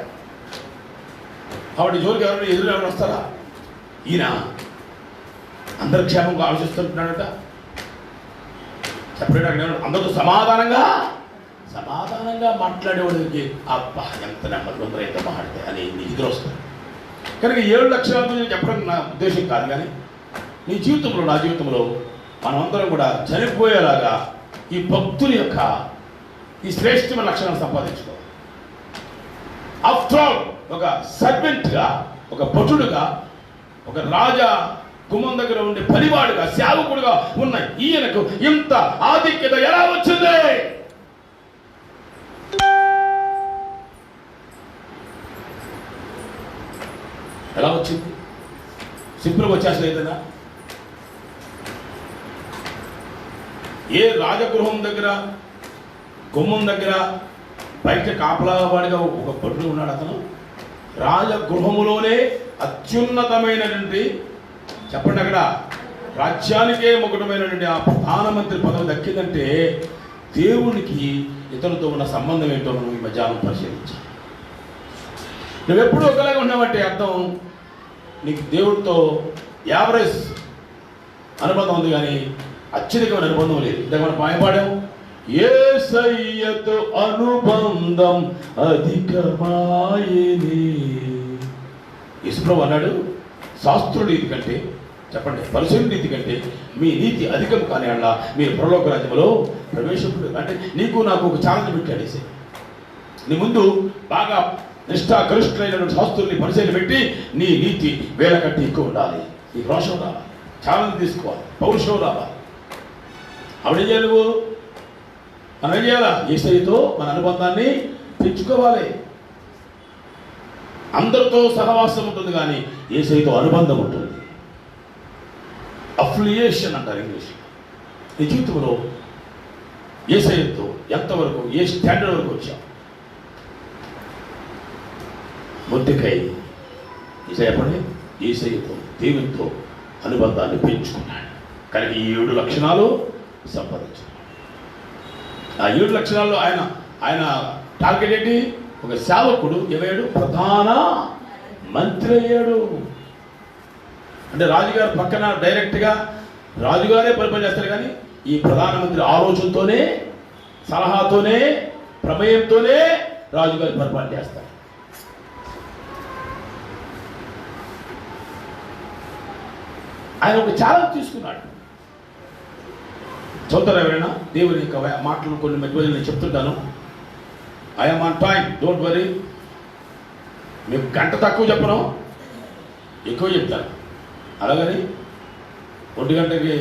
కాబట్టి జోలికి ఎవరైనా ఎవరు వస్తారా? ఈయన అందరి క్షేమంగా ఆలోచిస్తుంటున్నాడట. చెప్పలేడు. అక్కడ అందరితో సమాధానంగా మాట్లాడేవాడికి అబ్బా ఎంత నెమ్మది ఉందో, ఎంత మాట్లాడితే అని నిధులు వస్తుంది. కనుక 7 లక్షల గురించి చెప్పడం నా ఉద్దేశం కాదు, కానీ నీ జీవితంలో, నా జీవితంలో మనమందరం కూడా చనిపోయేలాగా ఈ భక్తుల యొక్క ఈ శ్రేష్టమైన లక్షణాలు సంపాదించుకోవాలి. ఆఫ్టర్ ఆల్ ఒక సర్వెంట్గా, ఒక భటుడుగా, ఒక రాజా గుమ్మం దగ్గర ఉండే పనివాడుగా, సేవకుడుగా ఉన్న ఈయనకు ఇంత ఆధిక్యత ఎలా వచ్చింది? ఎలా వచ్చింది? సింపుల్గా వచ్చేసలేదనా? ఏ రాజగృహం దగ్గర, గుమ్మం దగ్గర బయట కాపలావాడిగా ఒక భటుడు ఉన్నాడు. అతను రాజగృహములోనే అత్యున్నతమైనటువంటి, చెప్పండి అక్కడ రాజ్యానికే మొకటమైనటువంటి ఆ ప్రధానమంత్రి పదవి దక్కిందంటే దేవునికి ఇతరులతో ఉన్న సంబంధం ఏంటో మనం ఈ మధ్యాహ్నం పరిశీలించాలి. నువ్వెప్పుడు ఒకలాగా ఉన్నావంటే అర్థం నీకు దేవుడితో యావరేజ్ అనుబంధం ఉంది, కానీ అత్యధికమైన అనుబంధం లేదు. ఇందాక మనం పాయపాడాం, యేసయ్యతో అనుబంధం అధికమాయెనే. యేసుప్రభువు అన్నాడు, శాస్త్రుల నీతి కంటే, చెప్పండి పరిశుద్ధ నీతి కంటే మీ నీతి అధికం కాని అలా మీరు పరలోక రాజ్యంలో ప్రవేశించదు. అంటే నీకు నాకు ఒక ఛాలెంజ్ పెట్టాడు. నీ ముందు బాగా నిష్ఠాగరిష్ఠులైనటువంటి శాస్త్రుల్ని పరిశీలన పెట్టి నీ నీతి వేల కంటే ఎక్కువ ఉండాలి, నీ రోషం రావాలి, ఛాలెంజ్ తీసుకోవాలి, పౌరుషం రావాలి. అప్పుడేం చేయాలి? నువ్వు మనం ఏం చేయాలా? యేసయ్యతో మన అనుబంధాన్ని పెంచుకోవాలి. అందరితో సహవాసం ఉంటుంది, కానీ యేసయ్యతో అనుబంధం ఉంటుంది. అఫిలియేషన్ అంటారు ఇంగ్లీష్. నీ జీవితంలో యేసయ్యతో ఎంతవరకు, ఏ స్టాండర్డ్ వరకు వచ్చావు? మొర్దెకై చెప్పండి, యేసయ్యతో, దేవునితో అనుబంధాన్ని పెంచుకున్నాడు. కనుక ఈ 7 లక్షణాలు సంపాదించాడు. ఆ 7 లక్షణాల్లో ఆయన టార్గెట్ ఏంటి? ఒక సేవకుడు ఏమయ్యాడు? ప్రధాన మంత్రి అయ్యాడు. అంటే రాజుగారు పక్కన డైరెక్ట్గా రాజుగారే పరిపాలన చేస్తారు, కానీ ఈ ప్రధానమంత్రి ఆలోచనతోనే, సలహాతోనే, ప్రమేయంతోనే రాజుగారి పరిపాలన చేస్తారు. ఆయన ఒక ఛాలెంజ్ తీసుకున్నాడు. చదువుతారు ఎవరైనా దేవుని యొక్క మాటలు కొన్ని మధ్య నేను చెప్తుంటాను. I'm on time, don't worry. మీకు గంట తక్కువ చెప్పను, ఎక్కువ చెప్తాను. అలాగని 1 గంటకి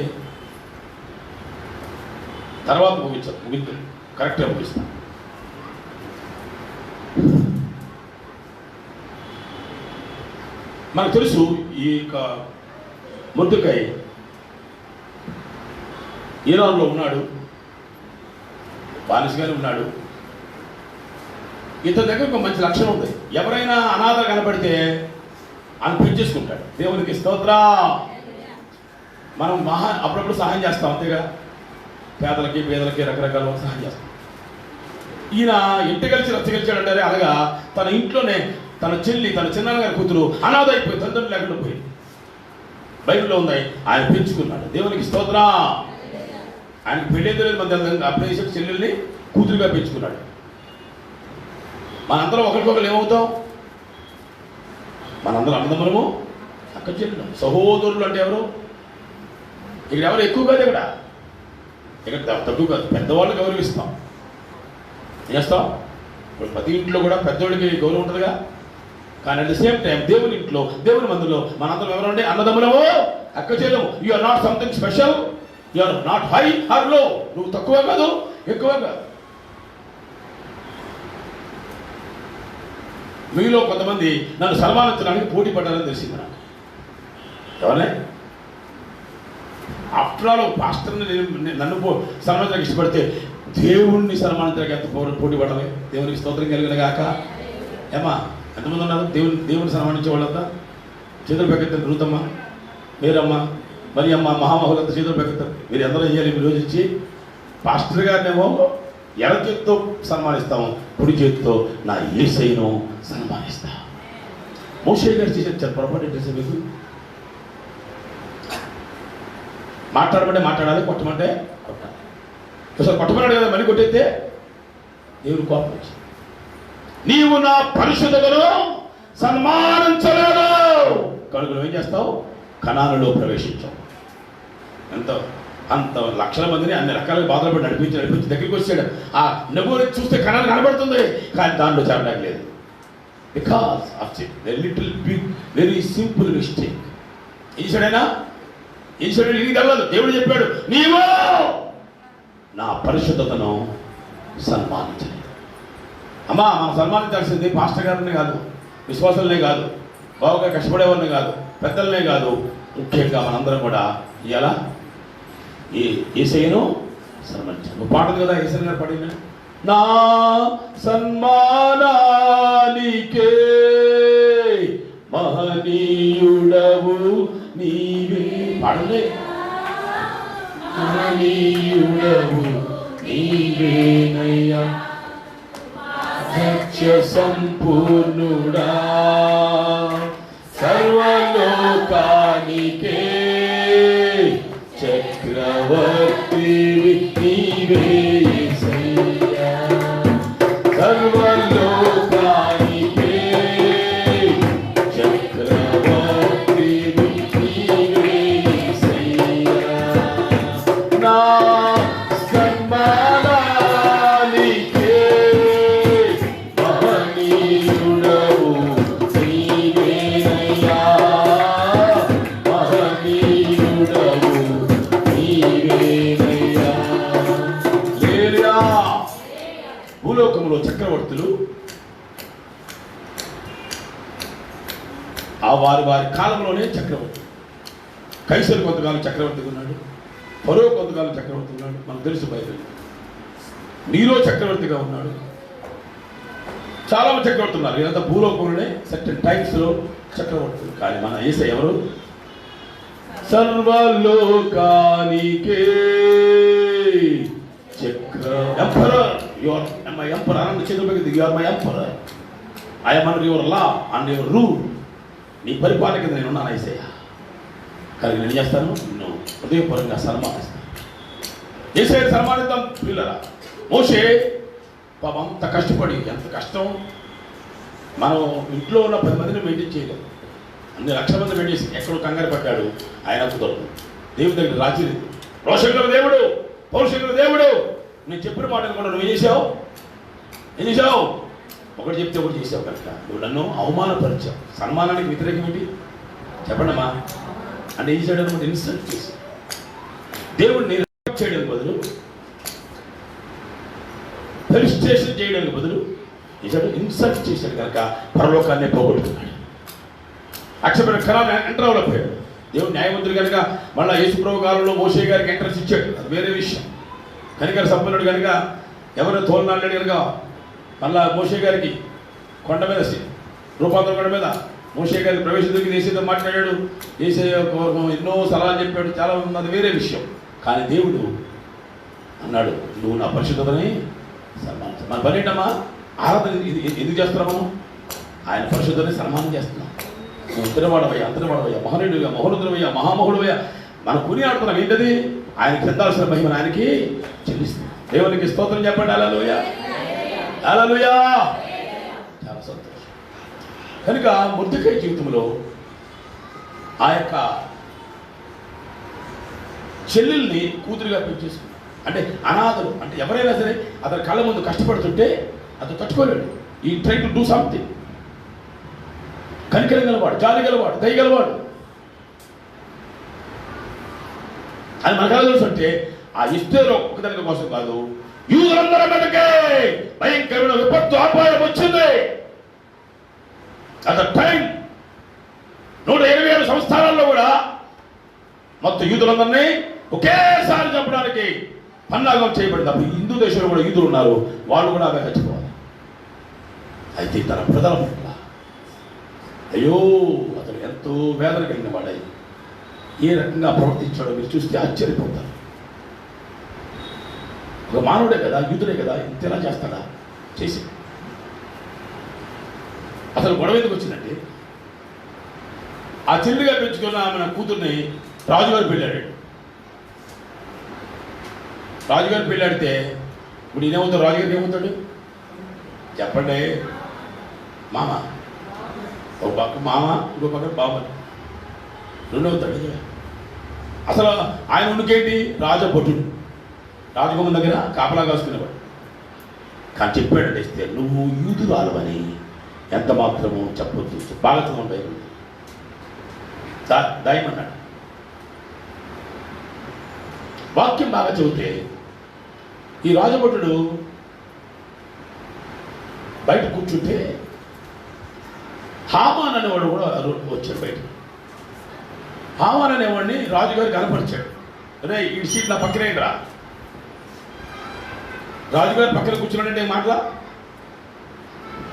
తర్వాత ముగిస్తాను, కరెక్ట్గా ముగిస్తాను. మనకు తెలుసు ఈ యొక్క మొర్దెకై ఇరాన్లో ఉన్నాడు, బానిసగానే ఉన్నాడు. ఇతని దగ్గర ఒక మంచి లక్షణం ఉంది. ఎవరైనా అనాథ కనపడితే ఆయన పెంచేసుకుంటాడు. దేవునికి స్తోత్రం. మనం అప్పుడప్పుడు సహాయం చేస్తాం, అంతేగా. పేదలకి రకరకాల సహాయం చేస్తాం. ఈయన ఇంటి కలిసి రచ్చగలిచాడంటే అలాగా తన ఇంట్లోనే తన చెల్లి, తన చిన్నగారి కూతురు అనాథ అయిపోయి తల్లిదండ్రులు లేకుండా పోయి బైబిల్లో ఉంది. ఆయన పెంచుకున్నాడు. దేవునికి స్తోత్రం. ఆయనకు పెళ్ళేది మన అప్పుడే చెల్లెల్ని కూతురుగా పెంచుకున్నాడు. మనందరం ఒకరికొకరు ఏమవుతాం? మనందరం అన్నదమ్ములము, అక్క చెల్లెలు, సహోదరులు. అంటే ఎవరు? ఇక్కడ ఎవరు ఎక్కువ కాదు, ఇక్కడ తక్కువ కాదు. పెద్దవాళ్ళు గౌరవిస్తాం, చేస్తాం. ఇప్పుడు ప్రతి ఇంట్లో కూడా పెద్దోళ్ళకి గౌరవం ఉంటుందిగా. కానీ అట్ ది సేమ్ టైం దేవుని ఇంట్లో, దేవుని మందులో మనందరం ఎవరంటే అన్నదమ్ములము, అక్క చెల్లెము. You are not something special, you are not high or low. నువ్వు తక్కువ కాదు, ఎక్కువ కాదు. మీలో కొంతమంది నన్ను సన్మానించడానికి పోటీ పడ్డారని తెలిసింది నాకు. ఎవరే? ఆఫ్టర్ ఆల్ పాస్టర్ని నన్ను సన్మానించడానికి ఇష్టపడితే దేవుణ్ణి సన్మానించడానికి ఎంత పోటీ పడాలి? దేవునికి స్తోత్రం కలిగిన గాక. ఏమా ఎంతమంది ఉన్నారు దేవుని సన్మానించే వాళ్ళంతా? చేతులు పెకెత్తారు. రూతమ్మ, మీరమ్మ, మరి అమ్మ, మహామహులంతా చేతులు పెకెత్తారు. మీరు ఎందరో చేయాలి ఈ రోజు ఇచ్చి. పాస్టర్ గారినేమో ఎడ చేతితో సన్మానిస్తాము, కుడి చేతితో నా యేసయ్యను సన్మానిస్తా. మోషే గారు చేసేది పొరపాటు చేసే మీకు. మాట్లాడమంటే మాట్లాడాలి, కొట్టమంటే కొట్టాలి. ఒకసారి కొట్టమన్నాడు కదా, మళ్ళీ కొట్టేస్తే దేవుడు కోపం వచ్చింది. నీవు నా పరిశుద్ధతను సన్మానించలేదు కనుక నువ్వేం చేస్తావు? కనానులో ప్రవేశించావు. అంత లక్షల మందిని అన్ని రకాలుగా బాధలు పడి నడిపించి దగ్గరికి వచ్చాడు. ఆ నెబుని చూస్తే కణాలు కనబడుతుంది, కానీ దాంట్లో చేరడానికి లేదు. Because of little big very simple mistake. ఈశ్వడైనా ఈశ్వరుడు ఇది తెలవదు. దేవుడు చెప్పాడు, నీవు నా పరిశుద్ధతను సన్మానించలేదు. అమ్మా, మనం సన్మానించాల్సింది పాస్టర్ గారిని కాదు, విశ్వాసాలనే కాదు, బాగా కష్టపడేవారిని కాదు, పెద్దలనే కాదు, ముఖ్యంగా మనందరం కూడా ఇలా యేసయ్యను సన్మానించాలి. ఒక పాట కదా యేసయ్య గారు పాడిన, నా సన్మానానికే మహనీయుడవు నీవే. పాడండి. మహనీయుడవు నీవేనయ్యా, సత్య సంపూర్ణుడా, సర్వలోకానికే చక్రవర్తి నీవే యేసయ్యా, సర్వలోకానికే చక్రవర్తి నీవే యేసయ్యా, నా సన్మానానికే మహనీయుడవు నీవేనయ్యా, మహనీయుడవు భూలోకంలో చక్రవర్తులు ఆ వారి కాలంలోనే చక్రవర్తి. కైసరు కొంతకాలం చక్రవర్తిగా ఉన్నాడు, ఫరో కొంతకాలం చక్రవర్తి ఉన్నాడు, మనకు తెలుసు బైబిల్. నీరో చక్రవర్తిగా ఉన్నాడు, చాలా మంది చక్రవర్తి ఉన్నారు. ఇదంతా భూలోకంలోనే సర్టెన్ టైమ్స్లో చక్రవర్తులు. కానీ మన యేసయ్య ఎవరు? సర్వలోకానికే emperor. You are my emperor. I am the Chedubagi. You are my emperor. I am under your law and your rule. నీ పరిపాలన కింద నేను ఉన్నాను యేసయ్య. కానీ నేను చేస్తాను, నిన్ను హృదయపూర్వకంగా సన్మానిస్తాను. యేసయ్యను సన్మానిద్దాం పిల్లరా. మోషే పాపం అంత కష్టపడి, ఎంత కష్టం. మనం ఇంట్లో ఉన్న 10 మందిని మెయింటైన్ చేయలేము. అన్ని లక్షల మంది మెయింటైన్ చేసి ఎక్కడో కంగారు పడ్డాడు. ఆయన కుదరదు. దేవుడి దగ్గర రాజీ లేదు. రోషంగల దేవుడు, పౌరుషంగల దేవుడు, నేను చెప్పిన మాట కూడా నువ్వు ఏం చేశావు? ఒకటి చెప్తే ఒకటి చేసావు కనుక నువ్వు నన్ను అవమానపరిచావు. సన్మానానికి వ్యతిరేకం ఏంటి చెప్పండమ్మా? అంటే ఏం చేయడం అంటే ఇన్సల్ట్ చేసి దేవుడిని రిజెక్ట్ చేయడానికి బదులు, ఫెలిసిటేషన్ చేయడానికి బదులు ఇన్సల్ట్ చేశాడు కనుక పరలోకాన్ని పోగొట్టుకున్నాడు. అక్షరమైన కళాన్ని ఎంటర్ అవ్వలేకపోయాడు. దేవుడు న్యాయవంతుడు కనుక మళ్ళీ యేసుప్రభు కాలంలో మోషే గారికి ఎంట్రన్స్ ఇచ్చాడు. అది వేరే విషయం. కనికర సంపన్నుడు కనుక ఎవరు తోలనాడు కనుక మళ్ళా మోషే గారికి కొండ మీద, రూపాంతరం కొండ మీద మోషే గారికి ప్రవేశించి దేశంతో మాట్లాడాడు. దేశ ఎన్నో సలహాలు చెప్పాడు. చాలా ఉంది, అది వేరే విషయం. కానీ దేవుడు అన్నాడు, నువ్వు నా పరిశుద్ధతని సన్మానించు. మన పని ఏంటమ్మా? ఆరాధన ఎందుకు చేస్తున్నాం మనం? ఆయన పరిశుద్ధతని సన్మానం చేస్తున్నాం. నువ్వు అంతరవాడవయ్యా, మహనీయుడివయ్యా, మహోన్నతుడవయ్యా, మహామహుడువయ్యా. మనం కొని ఆడుతున్నాం. ఏంటది? ఆయనకి చెందాల్సిన మహిమను ఆయనకి చెల్లిస్తున్నాం. దేవునికి స్తోత్రం చెప్పండి. హల్లెలూయా, హల్లెలూయా. చాలా సంతోషం. కనుక మొర్దెకై జీవితంలో ఆ యొక్క చెల్లెల్ని కూతురుగా పెంచేసుకున్నాడు. అంటే అనాథలు, అంటే ఎవరైనా సరే అతని కళ్ళ ముందు కష్టపడుతుంటే అతను తట్టుకోలేడు. ఈ ట్రై టు డూ సంథింగ్. కనికరం గలవాడు, జాలి గలవాడు, దయ గలవాడు. అది మనకు ఎలా తెలుసు అంటే ఆ ఇస్తేలో ఒక్కదాని కోసం కాదు, యూదులందరి మీదకే భయంకరమైన విపత్తు అపాయం వచ్చింది. అట్ ద టైం 127 సంస్థానాల్లో కూడా మొత్తం యూదులందరినీ ఒకేసారి చంపడానికి పన్నాగం చేయబడింది. అప్పుడు హిందూ దేశంలో కూడా యూదులు ఉన్నారు, వాళ్ళు కూడా అవే చచ్చిపోవాలి. అయితే తన ప్రజల పట్ల అయ్యో అతను ఎంతో వేదన కలిగిన వాడై ఏ రకంగా ప్రవర్తించాడో మీరు చూస్తే ఆశ్చర్యపోతారు. ఒక మానవుడే కదా, యూదుడే కదా, ఇంతేలా చేస్తాడా? చేసి అసలు గొడవ ఎందుకు వచ్చిందంటే, ఆ చెల్లిగా పెంచుకున్న ఆమె కూతుర్ని రాజుగారు పెళ్ళాడు. రాజుగారు పెళ్ళాడితే ఇప్పుడు ఈయనేమవుతాడు? రాజుగారు ఏమవుతాడు చెప్పండి? మామ. ఒక పక్క మామ, ఇంకో పక్క బాబాయ్, రెండవుతాడు. అసలు ఆయన ఉనికేంటి? రాజభటుడు, రాజగుమ్మం దగ్గర కాపలా కాసుకునేవాడు. కానీ చెప్పాడంటే ఇస్తే నువ్వు యూదురాలవని ఎంత మాత్రము చెప్పొద్దు, బాగా ఉంటాయి దాయమన్నాడు. వాక్యం బాగా చెబితే ఈ రాజభటుడు బయట కూర్చుంటే హామాన్ అనేవాడు కూడా వచ్చాడు బయట. హామాన్ అనేవాడిని రాజుగారు కనపరిచాడు. అరే ఈ సీట్ నా పక్కనే రా. రాజుగారి పక్కన కూర్చున్నాడంటే మాటలా.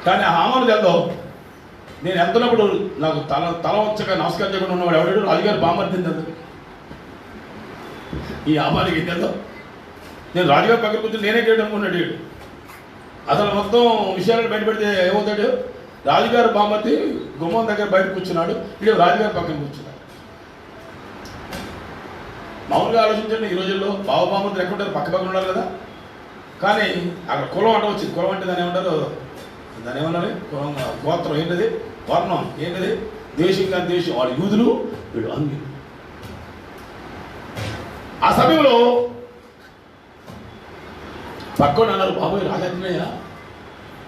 కానీ ఆ హామాను తెల్లో, నేను ఎంతనప్పుడు నాకు తల వచ్చక నమస్కారం చేయకుండా ఉన్నవాడు ఎవడాడు? రాజుగారు బామర్దింది. ఈ హామానికి తెల్లో నేను రాజుగారి పక్కన కూర్చొని నేనే చేయడం అనుకున్నాడు. అసలు మొత్తం విషయాలను బయటపెడితే ఏమవుతాడు? రాజుగారు బామర్ది గుమ్మం దగ్గర బయట కూర్చున్నాడు, ఇటు రాజుగారి పక్కన కూర్చున్నాడు. మామూలుగా ఆలోచించండి, ఈ రోజుల్లో బామర్దులు ఎక్కడ ఉంటారు? పక్క ఉండాలి కదా. కానీ అక్కడ కులం అంట వచ్చింది. కులం అంటే దాన్ని ఏమంటారు? కులం, గోత్రం ఏంటది? వర్ణం ఏంటది? దేశం కానీ దేశం. వాడు యూదులు, వీడు అన్యులు. ఆ సమయంలో పక్కన అన్నారు, బాబోయ్ రాజాజ్ఞయ్య,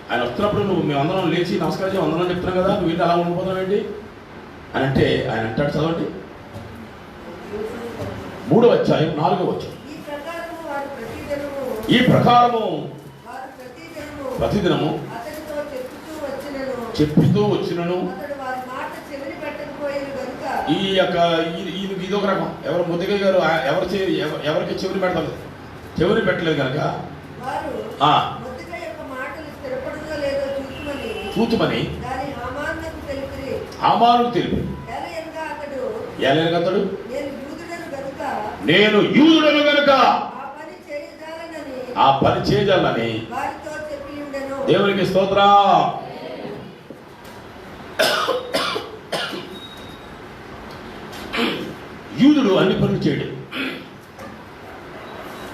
ఆయన వస్తున్నప్పుడు నువ్వు మేమందరం లేచి నమస్కారం చేసి అందరం చెప్తున్నాం కదా, నువ్వు ఏంటి అలా ఉండిపోతున్నావు ఏంటి అని అంటే ఆయన అంటాడు, చదవండి 3వ అధ్యాయం 4వ వచనం. ఈ ప్రకారము ప్రతిదినము చెప్పుతూ వచ్చినను. ఈ యొక్క ఇదొక రకం. ఎవరు ముద్దుగా గారు ఎవరికి చెవిని పెడతారు? చెవిని పెట్టలేదు కనుక చూతుమని హామానుకు తెలిపి, అతడు నేను యూదుడను గనుక ఆ పని చేయజాలని దేవునికి స్తోత్రం. యూదుడు అన్ని పనులు చేయడు.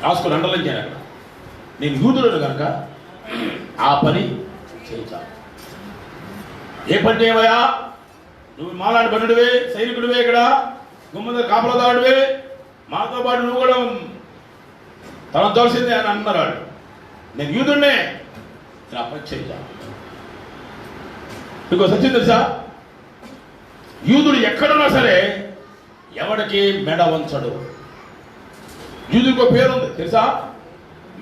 రాసుకొని అండలం చేయను. అక్కడ నేను యూదుడను కనుక ఆ పని చేయించాలి. ఏ పని చేయవయా? నువ్వు మాలాంటి బంధుడివే, సైనికుడివే, ఇక్కడ గుమ్మ కాపలదాడువే, మాతో పాటు నువ్వు కూడా తలంచాల్సిందే అని అన్నారు వాళ్ళు. నేను యూదుడినే, నేను ఆ పని చేయించాలి. మీకు సత్యం తెలుసా? యూదుడు ఎక్కడున్నా సరే ఎవడికి మెడ వంచడు. యూదుడికి ఒక పేరు ఉంది తెలుసా?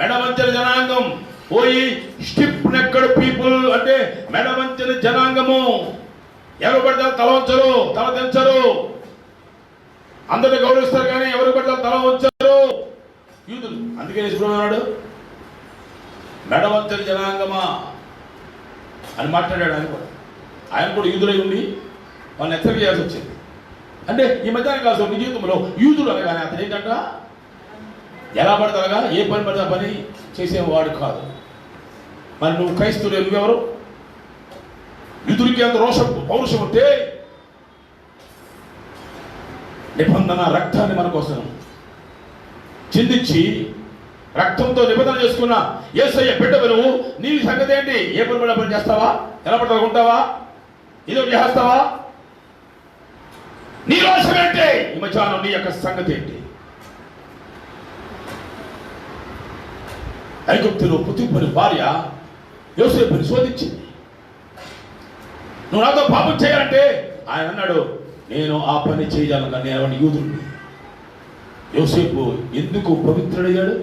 మెడ వంచని జనాంగం. పోయి స్టిప్ నెక్కడ్ పీపుల్ అంటే మెడ వంచని జనాంగము. ఎవరు పడితే తల వంచరు, తల తెంచరు. అందరిని గౌరవిస్తారు కానీ ఎవరు పడితే తల వంచరు యూదులు. అందుకే నిష్ప్రభున్నాడు మెడ వంచని జనాంగమా అని మాట్లాడాడు. ఆయన కూడా యూదులై ఉండి వాళ్ళని హెచ్చరిక చేయాల్సి వచ్చింది. అంటే ఈ మధ్యాహ్నం కాదు నీ జీవితంలో యూదుడు అనగానే అతను ఏంటంట, ఎలా పడతాగా ఏ పని పడితే పని చేసేవాడు కాదు. మరి నువ్వు క్రైస్తవుడు, నువ్వెవరు? యూదుడికి అంత రోషం పౌరుషం ఉంటే నిబంధన రక్తాన్ని మన కోసం చిందించి రక్తంతో నిబంధన చేసుకున్న యేసయ్య బిడ్డవు నువ్వు. నీ సంగతి ఏంటి? ఏ పని పడిన పని చేస్తావా? ఎలా పట్టుకుంటావా? ఇదో చేస్తావా? నీ రోషం ఏంటి? ఈ మధ్యాహ్నం నీ యొక్క సంగతి ఏంటి? ఐగుప్తులో పొతిఫరు భార్య యోసేపుని శోధించింది. నువ్వు నాతో పాపం చేయాలంటే ఆయన అన్నాడు, నేను ఆ పని చేయాలన్నా నేను యూదుడిని. యోసేపు ఎందుకు పవిత్రుడయ్యాడు?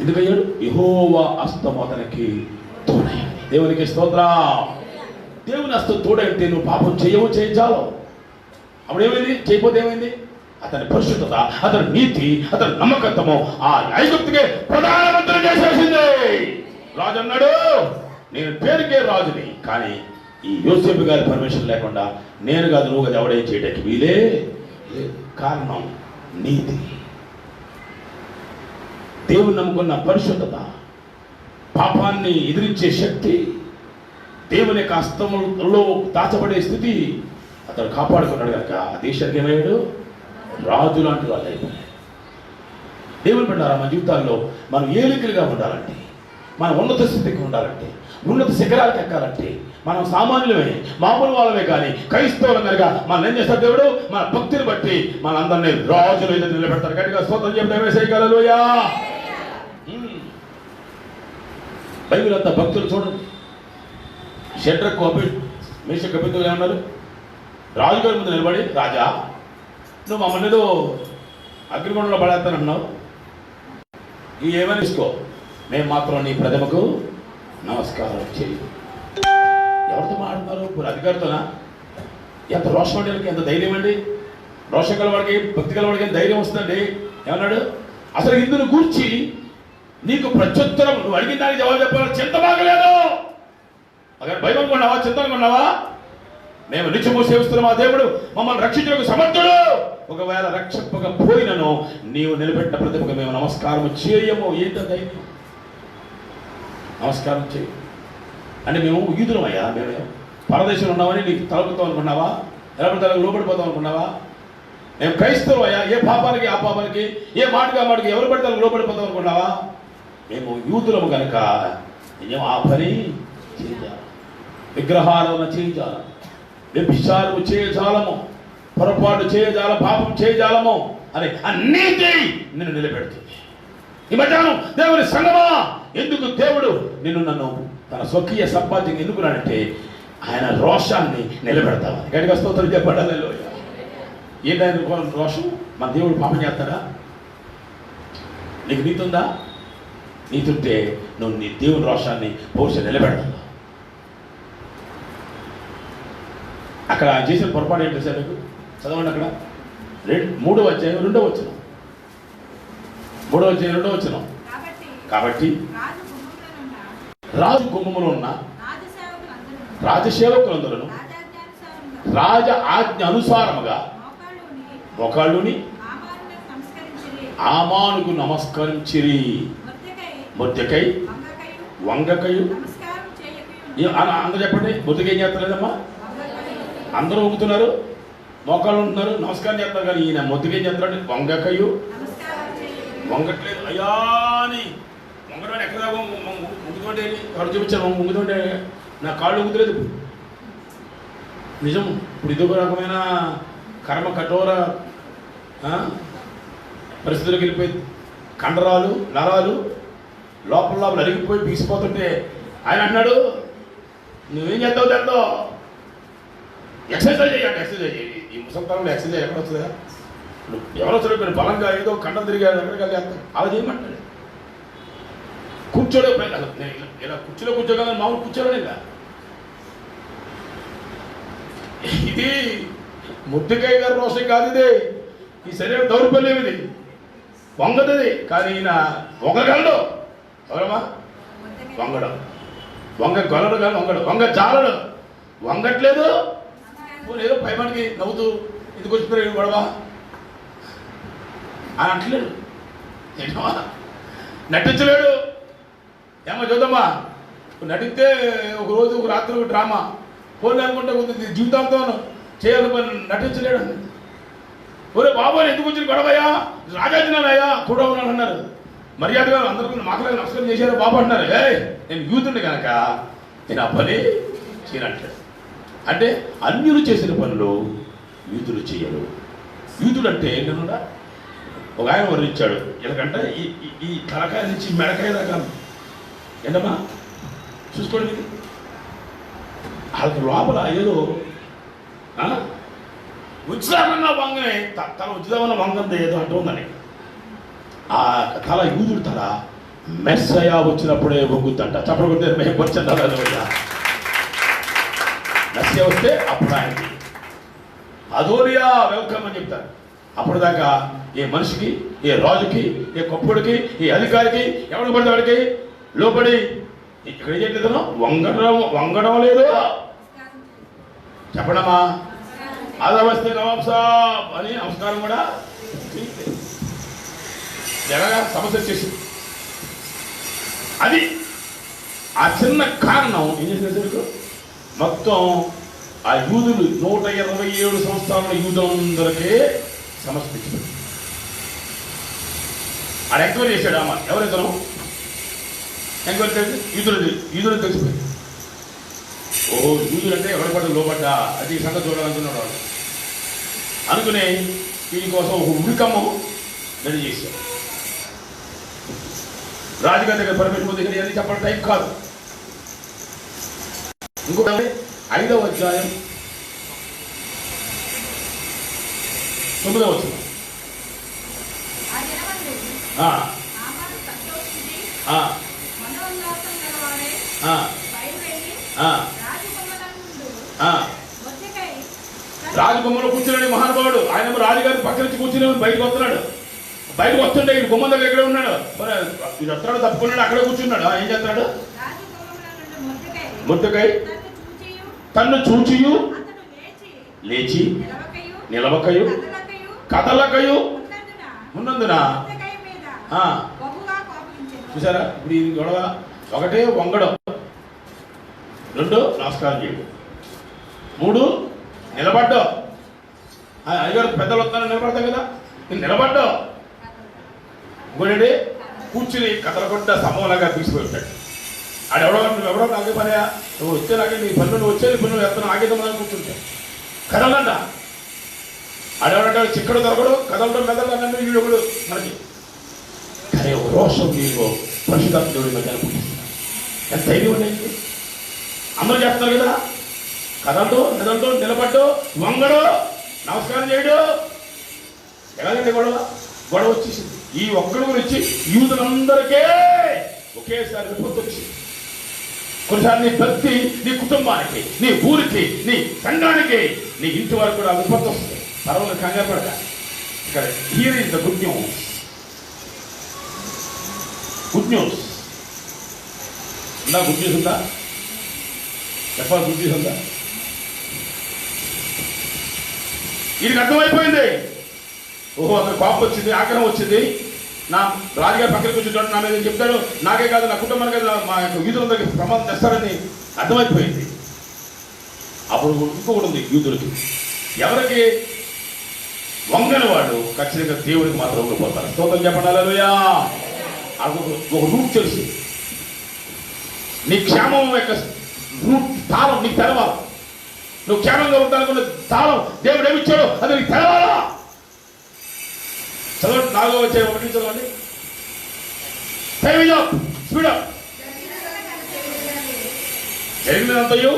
ఎందుకయ్యాడు? యెహోవా హస్తం అతనికి తోడైంది. దేవునికి స్తోత్రం. దేవుని హస్తం తోడైతే నువ్వు పాపం చేయించాలో. అప్పుడు ఏమైంది? చేయకపోతే ఏమైంది? అతని పరిశుద్ధత, అతని నీతి, అతని నమ్మకత్వము ఆ ఐగుప్తుకే ప్రధానమంత్రి చేసేసింది. రాజు అన్నాడు, నేను పేరుకే రాజుని, కానీ ఈ యోసేపు గారి పర్మిషన్ లేకుండా నేను కాదు నువ్వు కాదు ఎవడేం చేయడానికి వీలే లేదు. కారణం నీతి, దేవుని నమ్ముకున్న పరిశుద్ధత, పాపాన్ని ఎదిరించే శక్తి, దేవుని యొక్క హస్తములో దాచబడే స్థితి అతడు కాపాడుకున్నాడు కనుక ఆ దేశానికి ఏమయ్యాడు? రాజు లాంటి వాళ్ళు అయిపోయాడు. దేవుని బిడ్డలారా, మన జీవితాల్లో మనం ఏలికలుగా ఉండాలంటే, మనం ఉన్నత స్థితికి ఉండాలంటే, ఉన్నత శిఖరాలకు ఎక్కాలంటే మనం సామాన్యులమే, మామూలు వాళ్ళమే. కానీ క్రైస్తవులం కనుక మనం ఏం చేస్తారు? దేవుడు మన భక్తిని బట్టి మనందరినీ రాజులు ఎదురు నిలబెడతారు. గట్టిగా స్తోత్రం చెప్తే బైబిల్ అంతా భక్తులు చూడండి. షడ్రకు మేషకు అబేద్నెగో ఏమన్నారు? రాజుగారి ముందు నిలబడి, రాజా నువ్వు మమ్మల్ని ఏదో అగ్నిగుండంలో పడేస్తానన్నావు, ఈ ఏమని తీసుకో, మేము మాత్రం నీ ప్రతిమకు నమస్కారం చేయి. ఎవరితో మాట్లాడుతున్నారు? ఇప్పుడు అధికారితోనా? ఎంత రోషం అంటే ఎంత ధైర్యం అండి! రోషం గలవాడికి, భక్తి గలవాడికి ఎంత ధైర్యం వస్తుందండి. ఏమన్నాడు? అసలు ఇందును గూర్చి నీకు ప్రత్యుత్తరం, నువ్వు అడిగిన దానికి జవాబు చెప్పాలని చింత బాగలేదు. అక్కడ భయం కొన్నావా? చింతన కొన్నావా? మేము నిత్యము సేవిస్తున్న మా దేవుడు మమ్మల్ని రక్షించడానికి సమర్థుడు. ఒకవేళ రక్షింపకపోయినను నీవు నిలబెట్టిన ప్రతిమకు మేము నమస్కారం చేయము. ఏంటో ధైర్యం? నమస్కారం చేయి అంటే మేము యూదులమయ్యా, మేము పరదేశంలో ఉన్నామని నీకు తలపుతాం అనుకున్నావా? ఎలా తలకు లోబడిపోతాం అనుకున్నావా? మేము క్రైస్తవులు అయ్యా, ఏ పాపానికి ఆ పాపానికి, ఏ మాటకి ఆ మాటకి ఎవరు పడి తలకు లోబడిపోతాం అనుకున్నావా? మేము యూదులము కనుక మేము ఆ పని చేయాలి. విగ్రహాలను చేయాలి, వ్యభిచారము చేయజాలము, పొరపాటు చేయజాలం, పాపం చేయజాలము అని అన్నిటి నిన్ను నిలబెడుతుంది. ఈ మధ్యాహ్నం దేవుని సంగమా, ఎందుకు దేవుడు నన్ను తన స్వకీయ సంపాద్యం ఎందుకు రాడంటే ఆయన రోషాన్ని నిలబెడతామని. గట్టిగా స్తోత్రం చెప్పండి. హల్లెలూయా. ఏంటంటే రోషం? మన దేవుడు పాపం చేస్తాడా? నీకు నీతి ఉందా? నీతి ఉంటే నువ్వు నీ దేవుని రోషాన్ని పౌరుషం నిలబెడతావు. అక్కడ ఆయన చేసిన పొరపాటు ఏంటి సార్? మీకు చదవండి. అక్కడ 3వ అధ్యాయం 2వ వచనం. 3వ అధ్యాయం 2వ వచనం. కాబట్టి రాజు గుమ్మములో ఉన్న రాజసేవకులందరూ రాజ ఆజ్ఞ అనుసారముగా మోకాళ్ళుని ఆమానుకు నమస్కరించిరి. మొర్దెకై వంగకయు అందరూ చెప్పండి. మొర్దెకై ఏం చేస్తలేదమ్మా? అందరూ వంగుతున్నారు, మోకాళ్ళు ఉంటున్నారు, నమస్కారం చేస్తారు. కానీ ఈయన మొర్దెకై ఏం చేస్తున్నాడు? వంగకయు వంగట్లేదు. అయ్యా అని వంగడం ఎక్కడ ముంగుతోటే కాళ్ళు చూపించాను, ముంగుతోటే నా కాళ్ళు ఊగుతలేదు. నిజం. ఇప్పుడు ఇదొక రకమైన కర్మ కఠోర పరిస్థితులకు వెళ్ళిపోయి కండరాలు నరాలు లోపల అరిగిపోయి బీసిపోతుంటే ఆయన అన్నాడు, నువ్వేం చేస్తావు దాంతో ఎక్సర్సైజ్ చేయండి, ఎక్సర్సైజ్ చేయి. ఈ ముసలితనంలో ఎక్సర్సైజ్ ఎక్కడ వస్తుందా? ఎవరో చదువుకొని బలంగా ఏదో కండం తిరిగారు ఎక్కడికి చేస్తాం అలా చేయమంటాడు. కూర్చోడే ఇలా కుర్చీలో కూర్చోగలను, మామూలు కూర్చోలేను. ఇలా ఇది ముద్దుకాయ గారి రోషం కాదు, ఇది ఈ శరీరం దౌర్బల్యం, ఇది వంగది. కానీ ఈయన వంగగలడు. ఎవరమ్మా? వంగడం. వంగగలడు కానీ వంగడు, వంగ జాలడు. వంగట్లేదు, ఏదో పైమానికి నవ్వుతూ ఎందుకు వచ్చిపోయాడు గొడవ అని అంటలేడు. ఏంటమ్మా నటించలేడు. ఏమో చూద్దామా, నటిస్తే ఒక రోజు ఒక రాత్రి ఒక డ్రామా పోలే అనుకుంటే కొంత జీవితాంతో చేయాలి పని నటించలేడు. ఒరే బాబు ఎందుకు వచ్చిన గొడవయ్యా, రాజాజినానయ్యా కూడా ఉన్నాను అన్నారు. మర్యాదగా అందరికీ మాటలకు నమస్కారం చేశారు బాబు అంటున్నారు. నేను యూతుండే కనుక నేను ఆ పని చేయనంటాడు. అంటే అన్యులు చేసిన పనులు యూతులు చేయరు. యూతుడు అంటే ఏంటన్నా ఒక ఆయన వర్ణించాడు. ఎందుకంటే ఈ తలకాయ నుంచి మెడకాయ దాకా ఏంటమ్మా చూసుకోండి, మీకు వాళ్ళకి లోపల ఏదో ఉచితమన్న వంగనే తల ఉచితమన్న వంగంత ఏదో అంటూ ఉందని. ఆ తల యూదుడు తల మెస్సయా వచ్చినప్పుడే వంగుద్దంట. చెప్పకపోతే మేము వచ్చా మెస్సయా వస్తే అప్పుడు ఆయనకి అదోనియా వెల్కమ్ అని చెప్తారు. అప్పుడు దాకా ఏ మనిషికి, ఏ రాజుకి, ఏ కొప్పుడికి, ఏ అధికారికి, ఎవరికి పడితే వాడికి లోపడి ఇక్కడ ఏం చేయలేదు, వంగడం లేదు. చెప్పడమా అదవస్తే నవాబ్ సాబ్ అని నమస్కారం కూడా ఎలాగా సమస్య చేసింది. అది ఆ చిన్న కారణం ఏం చేసిన మొత్తం ఆ యూదులు 127 సంవత్సరాల యూదులందరికీ సమస్య తెచ్చింది. ఆడ ఎంక్వైరీ చేశాడు. అమ్మ ఎవరిద్దరు ఎంక్వైరీ చేసి యూదులు తెలిసిపోయింది. ఓహో యూదులు అంటే ఎవరి పడ్డ లోపడ్డా అది సంగతి చూడాలనుకున్నాడు వాడు అనుకుని దీనికోసం ఒక ఉరికమ్మం రెడీ చేశాడు. రాజుగారి దగ్గర పరమేశ్వర దగ్గర అని చెప్పడం టైం కాదు. ఇంకొక 5వ అధ్యాయం 9వ వచనం. రాజగుమ్మంలో కూర్చున్నాడు మహానుభావుడు. ఆయన రాజుగారి పక్క నుంచి కూర్చుని బయటకు వస్తున్నాడు. బయటకు వస్తుంటే ఈ గుమ్మం దగ్గర ఎక్కడ ఉన్నాడు, మరి ఇది వస్తాడు తప్పుకున్నాడు, అక్కడే కూర్చున్నాడు. ఏం చేస్తున్నాడు? మొర్దెకై తన్ను చూచియు లేచి నిలవకయు కదలకయు ఉన్నందున. చూసారా ఇప్పుడు ఈ గొడవ? ఒకటే వంగడం, 2 నమస్కారం చేయడం, 3 నిలబడ్డావు. అయ్యగారు పెద్దలు వస్తానని నిలబడతాం కదా, నేను నిలబడ్డావు. ఇంకోటి కూర్చుని కదలకుండా సమూలంగా తీసుకుని ఉంటాడు. ఎవడో నాకే పనియా, నువ్వు వచ్చే నాకే నీ పనులు, నువ్వు వచ్చే నీ పనులు ఎత్తను ఆగేద్దామని కూర్చుంటా కదలంట. ఆడెవడంటాడు చిక్కడు దొరకడు, కదలడం మెదలడం వీడొకడు మనకి. కానీ రోషం నీకు పరిశుద్ధాత్ముడి మధ్య అనుకుంటున్నాడు. ఎంత ధైర్యం ఉండేది. అందరూ చేస్తున్నారు కదా, కదలతో నిలబడ్డు, వంగడు, నమస్కారం చేయడు. ఎలాగంటే గొడవ వచ్చేసింది. ఈ ఒక్కడి గురించి యూదులందరికీ ఒకేసారి విపత్తు వచ్చింది. కొన్నిసార్లు నీ భక్తి, నీ కుటుంబానికి, నీ ఊరికి, నీ సంఘానికి, నీ ఇంటి వరకు కూడా విపత్తు వస్తుంది. పర్వాలేదు, కంగారు పడక. ఇక్కడ here is the good news. Good news ఉందా? గుడ్ న్యూస్ ఉందా? చెప్పాలి. గుడ్ న్యూస్ ఉందా? వీడికి అర్థమైపోయింది. ఓహో అక్కడ కోపం వచ్చింది, ఆగ్రహం వచ్చింది. నా రాజుగారి పక్కన కూర్చుంటాడు, నా మీద చెప్తాడు, నాకే కాదు నా కుటుంబానికి కాదు మా యొక్క యూదులందరికీ ప్రమాదం తెస్తారని అర్థమైపోయింది. అప్పుడు ఇంకొకటి ఉంది యూదులకి, ఎవరికి వంగని వాడు ఖచ్చితంగా దేవుడికి మాత్రం వంగిపోతారు. స్తోత్రం చెప్పండి. హల్లెలూయా. ఒక రూట్ తెలుసు. నీ క్షేమం యొక్క రూట్ తాళం నీకు తెలవాలి. నువ్వు క్షేమంగా ఉండాలనుకున్న తాళం దేవుడు ఏమిచ్చాడు అది నీకు తెలవాలా. చదవండి 4వ అధ్యాయం 1 చదవండి. స్పీడప్. జరిగినంతయు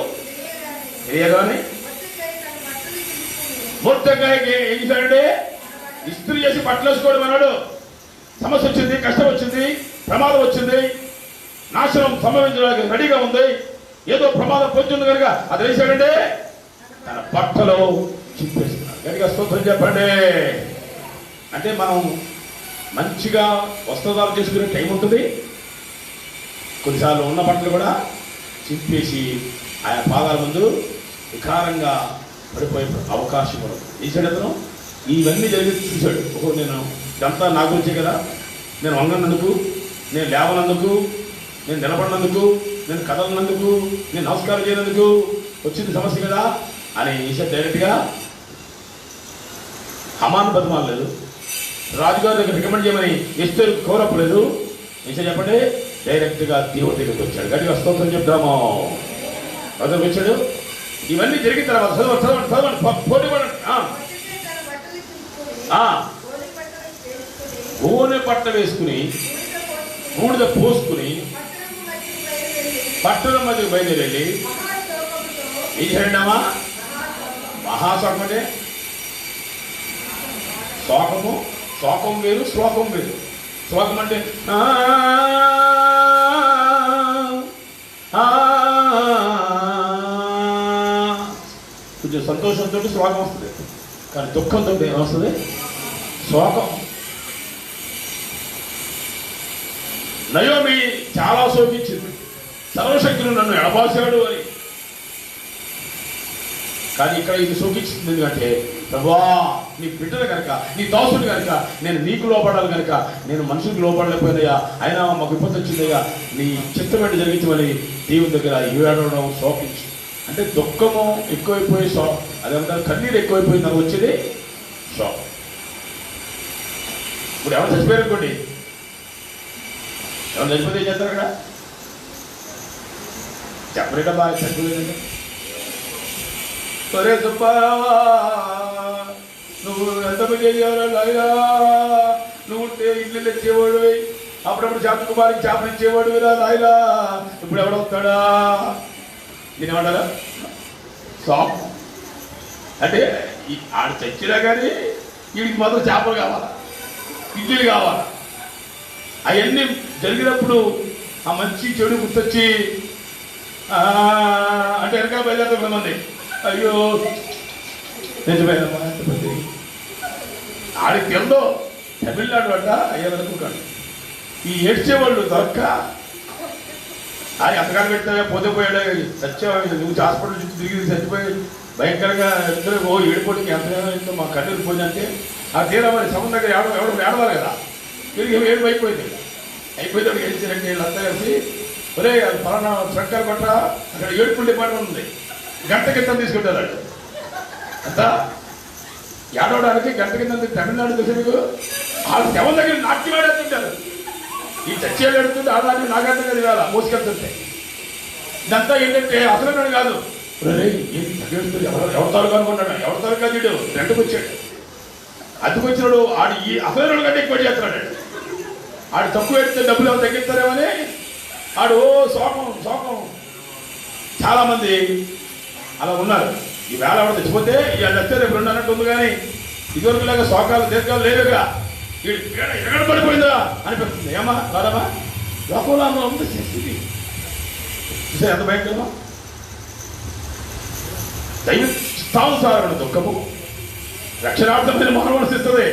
తెలియగానే మొర్దెకైకి ఏం చేశాడంటే ఇస్త్రీ చేసి బట్టలు వేసుకోవడం అన్నాడు. సమస్య వచ్చింది, కష్టం వచ్చింది, ప్రమాదం వచ్చింది, నాశనం సంభవించడానికి రెడీగా ఉంది, ఏదో ప్రమాదం పొందుతుంది కనుక అది వేసాడంటే తన బట్టలో చింపేస్తున్నాడు. గట్టిగా స్తోత్రం చెప్పండి. అంటే మనం మంచిగా వస్త్రధారణ చేసుకునే టైం ఉంటుంది, కొన్నిసార్లు ఉన్న బట్టలు కూడా చింపేసి ఆయన పాదాల ముందు వికారంగా పడిపోయే అవకాశం ఉండదు. ఈసాడు అతను ఇవన్నీ జరిగి చూశాడు. నేను ఇదంతా నా గురించే కదా, నేను వంగనందుకు, నేను లేవనందుకు, నేను నిలబడినందుకు, నేను కదలనందుకు, నేను నమస్కారం చేయనందుకు వచ్చింది సమస్య కదా అని ఈసాడు డైరెక్ట్గా హమాను బతిమాలలేదు, రాజుగారి దగ్గర రికమెండ్ చేయమని ఎస్తేరు కోరపలేదు. ఈసాడు చెప్పండి డైరెక్ట్గా దేవుడి దగ్గరికి వచ్చాడు. గట్టిగా స్తోత్రం చెప్తాము. వద్దకు వచ్చాడు. ఇవన్నీ జరిగిన తర్వాత చదవండి పోటీ పడండి. గోనె పట్ట వేసుకుని బూడిద పోసుకుని పట్టణం మధ్యకు బయలుదేరి ఏం చేయండామా? మహాశోకం అంటే శోకం వేరు, శ్లోకం వేరు. శ్లోకం అంటే కొంచెం సంతోషంతో శ్లోకం వస్తుంది, కానీ దుఃఖంతో ఏమొస్తుంది? శోకం. నయోమి చాలా శోకించింది, సర్వశక్తులు నన్ను ఎడబాసాడు అని. కానీ ఇక్కడ ఇది శోకించింది ఎందుకంటే ప్రభువా నీ బిడ్డలు కనుక, నీ దాసుడు కనుక, నేను నీకు లోపడాలి కనుక నేను మనుషులకు లోపడలేకపోయినయ్యా, అయినా మాకు విపత్తు వచ్చిందయ్యా, నీ చిత్తమేంటి జరిగించమని దేవుని దగ్గర ఏడవడం శోకించి. అంటే దుఃఖము ఎక్కువైపోయి అదేమంటారు కన్నీరు ఎక్కువైపోయి నాకు వచ్చేది శోకం. ఇప్పుడు ఎవరు చచ్చిపోయారు అనుకోండి, ఎవరు చచ్చిపోతే ఏం చేస్తారు అక్కడ? చెప్పలేక బాగా చచ్చిపోలేదండి. సరే సుబ్బారావా నువ్వు ఎంత పని చేయాలా, నువ్వు ఇల్లు తెచ్చేవాడివి, అప్పుడప్పుడు చేప కుమారికి చేపలు ఇచ్చేవాడివి రా నాయనా, ఇప్పుడు ఎవడవుతాడా? దీనిమంటారా షాప్ అంటే ఆడ చచ్చినా కానీ వీడికి మాత్రం చేపలు కావాలా, ఇడ్లీలు కావాలా. అవన్నీ జరిగినప్పుడు ఆ మంచి చెడు గుర్తొచ్చి అంటే వెనకాల బయలుదేరుతారు కొంతమంది, అయ్యో నిజమేనమ్మా ఎంతమంది ఆడికి తెలుదో తమిళనాడు అంట అయ్యారనుకుంటాడు. ఈ ఏడ్చేవాళ్ళు దొరక్క ఎంతకాలం పెడతావా, పోతే పోయాడు చచ్చేవాడు, నువ్వు హాస్పిటల్ చుట్టూ తిరిగి చచ్చిపోయి భయంకరంగా ఓ ఏడుకోటికి ఎంతగానో మా కన్నీరు పోయిందంటే ఆ తీరా మరి సముద్రం దగ్గర ఎవడు ఏడవాలి కదా, తిరిగి ఏడు అయిపోయింది. అయిపోతే వాడికి గెలిచారంటే వీళ్ళంతా కలిసి ఒరే అది ఫలానా ట్రక్కర్ పట్ల అక్కడ ఏడుపుల్ డిపార్ట్మెంట్ ఉంది, గంట కింద తీసుకుంటారు వాళ్ళు అంతా ఏడవడానికి. గంట కింద తమిళనాడు తెలిసి మీకు వాళ్ళ శవం దగ్గర నాట్యం ఆడేస్తుంటారు. ఈ చచ్చేళ్ళు ఎడుతుంటే ఆడడానికి నాగంటే కదా ఇవాళ మోసుకెళ్తుంటే. ఇదంతా ఏంటంటే అసలు కాదు, ఎవరి తాలూకు అనుకుంటాడు, ఎవరి తాలూకు కాదు, వీడు రెండుకు వచ్చాడు, అద్దెకు వచ్చినాడు, ఆడు ఈ అసలు కంటే ఎక్కువ చేస్తున్నాడు. ఆడు తక్కువ ఎడితే డబ్బులు ఏమైనా తగ్గిస్తారేమని ఆడు శోకం. చాలామంది అలా ఉన్నారు. ఈ వేళ ఎవరు తెచ్చిపోతే ఇవాళ వస్తే రేపు 2 అన్నట్టు ఉంది, కానీ ఇదివరకు లాగా శోకాలు దీర్ఘాలు లేవుగా, వీడు ఎక్కడ పడిపోయిందా అనిపిస్తుంది. ఏమా కాదమ్మా లోకంలో ఉంది స్థితి చూసే ఎంత భయంకరమా. దైవ చిత్తానుసారమైన దుఃఖము రక్షణార్థమైన మానవుని ఇస్తుంది,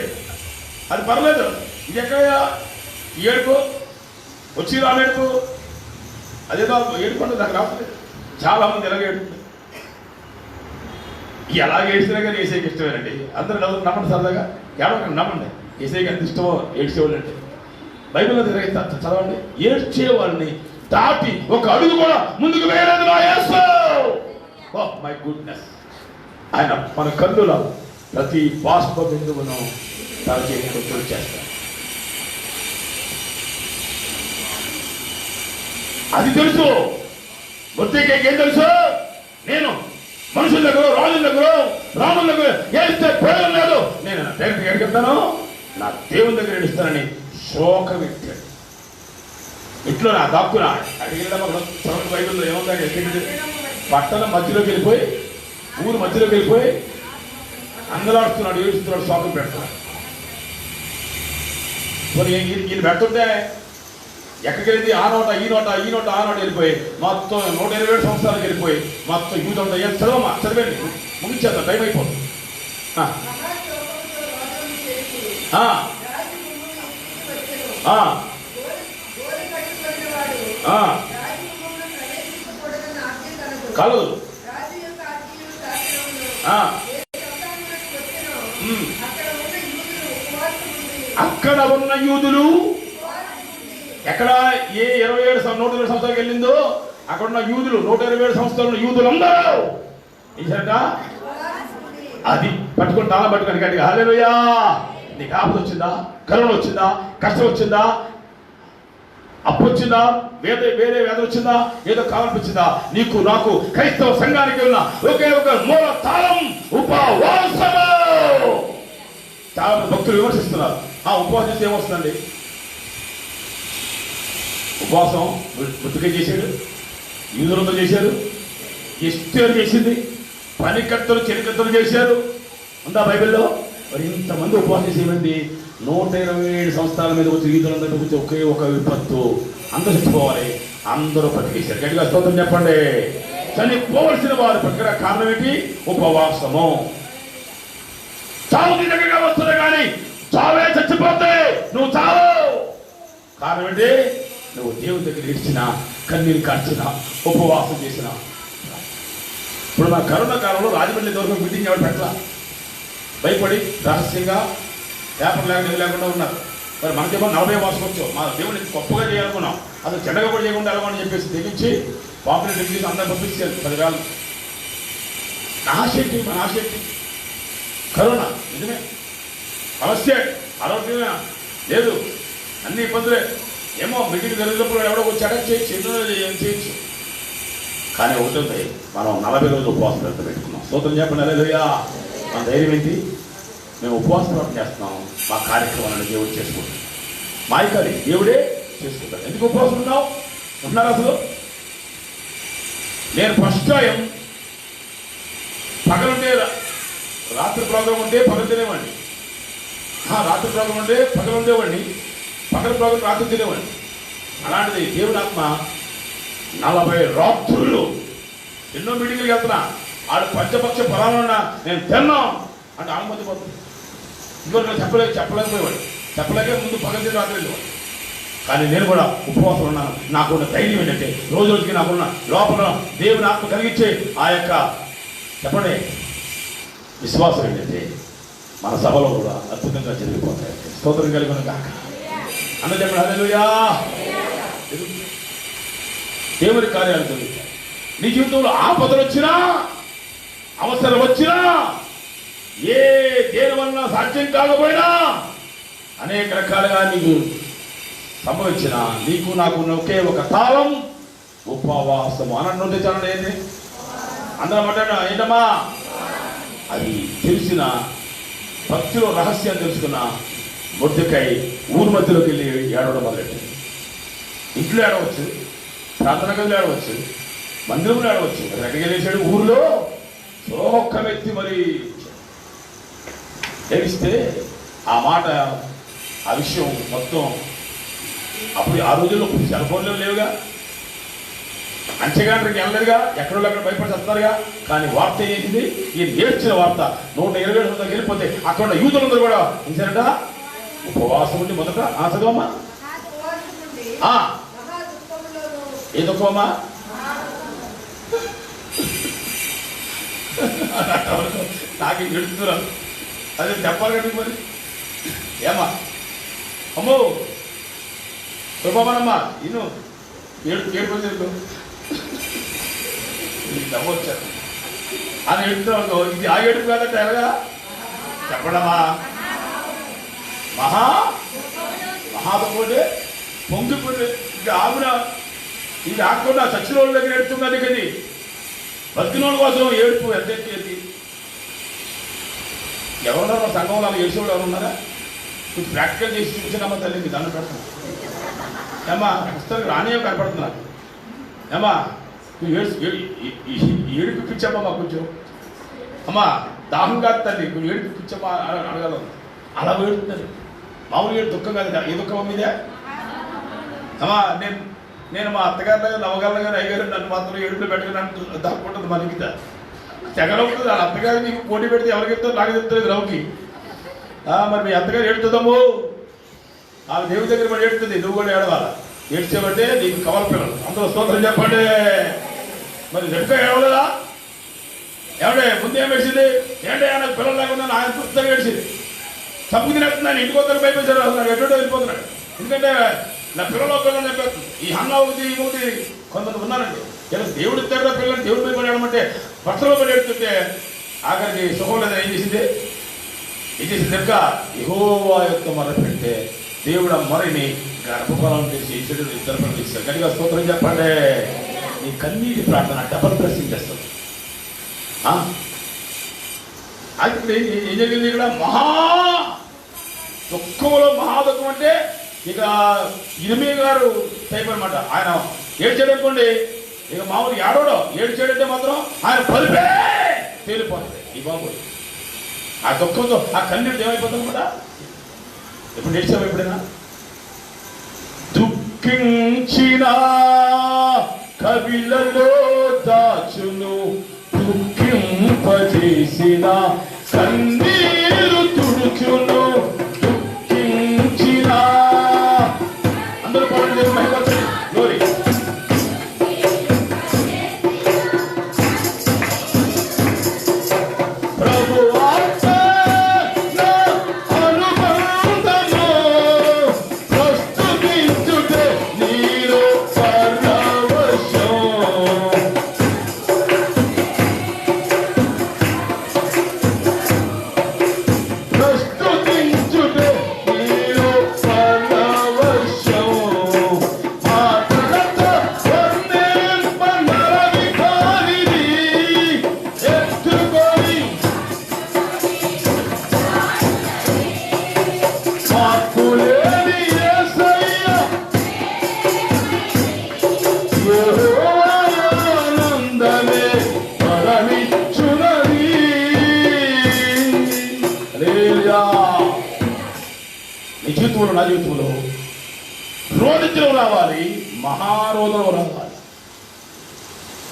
అది పర్లేదు. ఇది ఎక్కడయా ఏడుపు వచ్చి రాలేడుపు, అదేదో ఏడుపు అంటే నాకు రావట్లేదు. చాలామంది ఎలాగ ఏడుపు ఎలాగ ఏడ్చినా కానీ ఏసైకి ఇష్టమేనండి. అందరూ నమ్మండి, సరదాగా ఎవరికి నమ్మండి, ఏసైకి ఎంత ఇష్టమో ఏడ్చేవాళ్ళు అంటే. బైబిల్లో చదవండి, ఏడ్చేవాళ్ళని దాటి ఒక అడుగు కూడా ముందుకు వేయలేదు నా యేసు. Oh my goodness. ఆయన మన కన్నుల ప్రతి బాష్ప బిందువును తన చేతితో చేస్తాడు. అది తెలుసు. మొర్దెకైకి ఏం తెలుసు? నేను మనుషుల దగ్గర, రాజుల దగ్గర, రాముల దగ్గర ఏడిస్తే ప్రయోజనం లేదు, నేను డైరెక్ట్గా ఎక్కడికెళ్తాను, నా దేవుని దగ్గర ఏడుస్తానని శోకం ఎట్టాడు. ఇట్లో నా దాక్కున అడిగిన బైబిల్లో ఏముందని పట్టణం మధ్యలోకి వెళ్ళిపోయి, ఊరు మధ్యలోకి వెళ్ళిపోయి అందలాడుతున్నాడు, ఏడుస్తున్నాడు, శోకం పెడుతున్నాడు. మరి ఈయన పెడుతుంటే ఎక్కడికి వెళ్ళింది? ఆ నోట ఈ నోట ఈ నోట ఆ నోట వెళ్ళిపోయి మొత్తం 127 సంవత్సరాలకు వెళ్ళిపోయి మొత్తం యూజ్ ఉంటాయి. ఏం చదవమ్మా, చదివేండి, ముగించేద్దాం, టైం అయిపోతుంది. కలదు. అక్కడ ఉన్న యూదులు, ఎక్కడ ఏ 127 సంవత్సరాలకు వెళ్ళిందో అక్కడ ఉన్న యూదులు, 127 సంవత్సరాలు యూదులు అందరూ ఏంటంట? అది పట్టుకొని తాళం పట్టుకొని గట్టిగా హల్లెలూయా. నీకు ఆపద వచ్చిందా? కరోనా వచ్చిందా? కష్టం వచ్చిందా? అప్పు వచ్చిందా? వేరే వేదన వచ్చిందా? ఏదో కావాలనిపించిందా? నీకు నాకు క్రైస్తవ సంఘానికి ఉన్న ఒకే ఒక మూల తాళం ఉపవాసము. చాలా మంది భక్తులు విమర్శిస్తున్నారు, ఉపవాసం చేస్తే ఏమొస్తుందండి? ఉపవాసం మృతికై చేశాడు, యూదులతో చేశారు, ఎస్టర్ చేసింది, పనికర్తలు చెలికర్తలు చేశారు, ఉందా బైబిల్లో? మరి ఇంతమంది ఉపవాసం చేసేమంది 127 సంవత్సరాల మీద వచ్చి యూదులందరూ వచ్చి ఒకే ఒక విపత్తు, అందరూ చచ్చిపోవాలి, అందరూ బతికేశారు. గట్టిగా స్తోత్రం చెప్పండి. చనిపోవలసిన వారు ప్రక్రియ కారణం ఏంటి? ఉపవాసము. చావు నీ దగ్గరగా వస్తుంది కానీ చావే చచ్చిపోతే నువ్వు చావు. కారణం ఏంటి? నువ్వు దేవుని దగ్గర ఇచ్చినా, కన్నీరు కార్చినా, ఉపవాసం చేసిన. ఇప్పుడు నా కరోనా కాలంలో రాజమండ్రి దూరం మీటింగ్ ఎవరు పెట్టాల, భయపడి రహస్యంగా పేపర్ లేకుండా ఉన్నారు. మరి మనకేమో 40 వాసం వచ్చావు, మా దేవుడిని గొప్పగా చేయాలనుకున్నాం, అసలు చెడ్డగా కూడా చేయకుండా వెళ్ళమని చెప్పేసి తెగించి పాపులర్ డిగ్రీస్ అందరూ పంపించారు 10,000. నా ఆశక్తి, మన ఆశక్తి కరోనా నిజమే, సమస్య ఆరోగ్యమే లేదు, అన్ని ఇబ్బందులే. ఏమో మీటింగ్ జరిగినప్పుడు ఎవడో వచ్చి అటాక్ చేయొచ్చు, ఎన్నో ఏం చేయొచ్చు. కానీ ఒకటి, మనం 40 రోజులు ఉపవాసం పెట్టుకున్నాం. స్తోత్రం చెప్పండి హల్లెలూయా. మన ధైర్యం ఏంటి? మేము ఉపవాసం చేస్తున్నాం, మా కార్యక్రమాలను దేవుడు చేసుకుంటాం. మాయకారి దేవుడే చేసుకుంటాడు. ఎందుకు ఉపవాసం ఉన్నావు? ఉన్నారు అసలు. నేను ఫస్ట్ టైం పగలుంటే రాత్రి ప్రోగ్రాం ఉంటే పగలు తినేవాడిని, రాత్రి ప్రోగ్రాం ఉంటే పగలు ఉండేవాడిని, పగల ప్రోగ్రాం రాత్రి తినేవాడిని. అలాంటిది దేవుడు ఆత్మ 40 రాత్రులు ఎన్నో మీటింగ్లు వెళ్తున్నా, ఆడు పంచపక్ష ఫలాలున్నా నేను తిన్నాం అంటే ఆనుమతి పోతుంది. ఇంకొక చెప్పలేకపోయేవాడు, చెప్పలేక ముందు పగలు తిని రాత్రి వెళ్ళేవాడు. కానీ నేను కూడా ఉపవాసం ఉన్నాను. నాకున్న ధైర్యం ఏంటంటే రోజు రోజుకి నాకున్న లోపల దేవుని ఆత్మ కలిగించే ఆ యొక్క చెప్పండి విశ్వాసం ఏంటంటే మన సభలో కూడా అద్భుతంగా జరిగిపోతాయి. స్తోత్రం కలిగి ఉన్న కాక అన్న చెప్పండి హల్లెలూయా. దేవుని కార్యాలు జరుగుతాయి. నీ జీవితంలో ఆపదలు వచ్చినా, అవసరం వచ్చినా, ఏ దేని వలన సాధ్యం కాకపోయినా, అనేక రకాలుగా నీకు సంభవించిన నీకు నాకు ఒకే ఒక తాళం ఉపవాసము. అనంటే చాలా ఏంటి అందరం అంటాడు ఏంటమ్మా? అది తెలిసిన భక్తిలో రహస్యం తెలుసుకున్న మొర్దెకై ఊరు మధ్యలోకి వెళ్ళి ఏడవడం మొదలెట్టింది. ఇంట్లో ఏడవచ్చు, ప్రార్థన గదిలో ఏడవచ్చు, మందిరంలో ఏడవచ్చు. అది ఎక్కడికి వెళ్ళేసాడు? ఊరిలో సోహొక్కమెత్తి మరి ఏడిస్తే ఆ మాట, ఆ విషయం మొత్తం. అప్పుడు ఆ రోజుల్లో సెల్ ఫోన్లు లేవుగా, అంచెగాండ్రికి వెళ్ళలేదుగా, ఎక్కడో అక్కడ భయపడి వస్తారుగా. కానీ వార్త ఏంటిది? ఈ నేర్చిన వార్త 127 సంవత్సరాలకు వెళ్ళిపోతే అక్కడ యూదులందరూ కూడా ఏంటంట? ఉపవాసం ఉండి మొదట చదవమ్మా. ఏ దుఃఖమమ్మా? నాకు ఎడుతున్నారు, అదే చెప్పాలి కదా మరి. ఏమా అమ్మో శుభమనమ్మా, ఇನ್ನು ఏడుకొచ్చారు నవ్వొచ్చారు అని ఎడుతున్నావు. ఇది ఆ ఏడుపు కాదంటే ఎలాగా చెప్పడమా? మహాదుకోండి పొంగిపోయి ఇంకా ఆవిడ ఇది రాకుండా చచ్చిన వాళ్ళ దగ్గర ఏడుతున్నది కది, బతికిన వాళ్ళ కోసం ఏడుపు ఎంత ఎక్కేది. ఎవరున్నారు మా సంఘంలో అలా ఏడ్చేవాడు ఎవరున్నారా? కొంచెం ప్రాక్టికల్ చేసి చూపించానమ్మా తల్లికి దండ పెడతాను. ఏమ్మా పుస్తకం రానే కనపడుతున్నారు. ఏమ్మా నువ్వు ఏడుపు పిచ్చమ్మా మాకు కొంచెం. అమ్మా దాహం కాదు తల్లి, నువ్వు ఏడుపు పిచ్చమ్మా అడగలను. అలా ఏడుతున్నారు. మామూలు ఏడు దుఃఖం కాదు. ఏ దుఃఖం మీదే? అమ్మా నేను మా అత్తగారు దగ్గర నవగారు గారు అయ్యారు నన్ను మాత్రం ఏడుపులో పెట్టుకుని దాక్కుంటుంది మా దిగిత తెగలవుతుంది. వాళ్ళ అత్తగారు నీకు పోటీ పెడితే ఎవరికి చెప్తారు? నాకు చెప్తలేదు రవికి. మరి మీ అత్తగారు ఏడుతుందమ్ము, వాళ్ళ దేవుడి దగ్గర మరి ఏడుతుంది, నువ్వు కూడా ఏడవాల. ఏడ్చేవంటే నీకు కవల పిల్లలు అందరూ స్తోత్రం చెప్పండి. మరి రెడ్గా ఏడవలేదా? ఏమంటే ముందు ఏం ఏడ్చింది? ఏంటంటే నాకు పిల్లలు లేకుండా ఆయన పుస్తకం ఏడ్చింది. తప్పు తినేస్తున్నాను, ఇంటికి వద్దరు భయపేశాడు, నాకు ఎటువంటి వెళ్ళిపోతున్నాడు. ఎందుకంటే నా పిల్లలు పిల్లలు చెప్పేస్తుంది. ఈ అన్న ఒకటి ఈ ఒకటి కొంతమంది ఉన్నారండి. ఇలా దేవుడి దగ్గర పిల్లలు దేవుడి మీద పడేయడమంటే పట్టలో పడి ఎడుతుంటే ఆఖరికి సుఖం లేదా ఏం చేసింది ఎక్క యెహోవా యొక్క మొర పెడితే దేవుడు ఆ మొరని గర్భఫలం చేసి ఇద్దరు పనులు చేశారు. గట్టిగా స్తోత్రం చెప్పండి. నీ కన్నీటి ప్రార్థన డబల్ బ్లెస్సింగ్ చేస్తుంది. అది ఇప్పుడు ఏం జరిగింది ఇక్కడ? మహా దుఃఖంలో మహాదుఖం అంటే ఇక ఇరిమియా గారు టైప్ అనమాట. ఆయన ఏడ్చాడు అనుకోండి, ఇక మామూలు ఏడవడం. ఏడ్చాడంటే మాత్రం ఆయన పలిపే తేలిపోతుంది. ఈ బాబు ఆ దుఃఖంతో ఆ కన్నీళ్ళు ఏమైపోతుంది కూడా. ఇప్పుడు నేర్చాము ఎప్పుడైనా? దుఃఖించిన కవిలలో దాచును, దుఃఖింపజేసిన కన్నీరు తుడుచును. దుఃఖించిన అందరూ పడండి గ్లోరీ. నీ జీవితంలో నా జీవితంలో రోదించడం రావాలి, మహారోదనం రావాలి.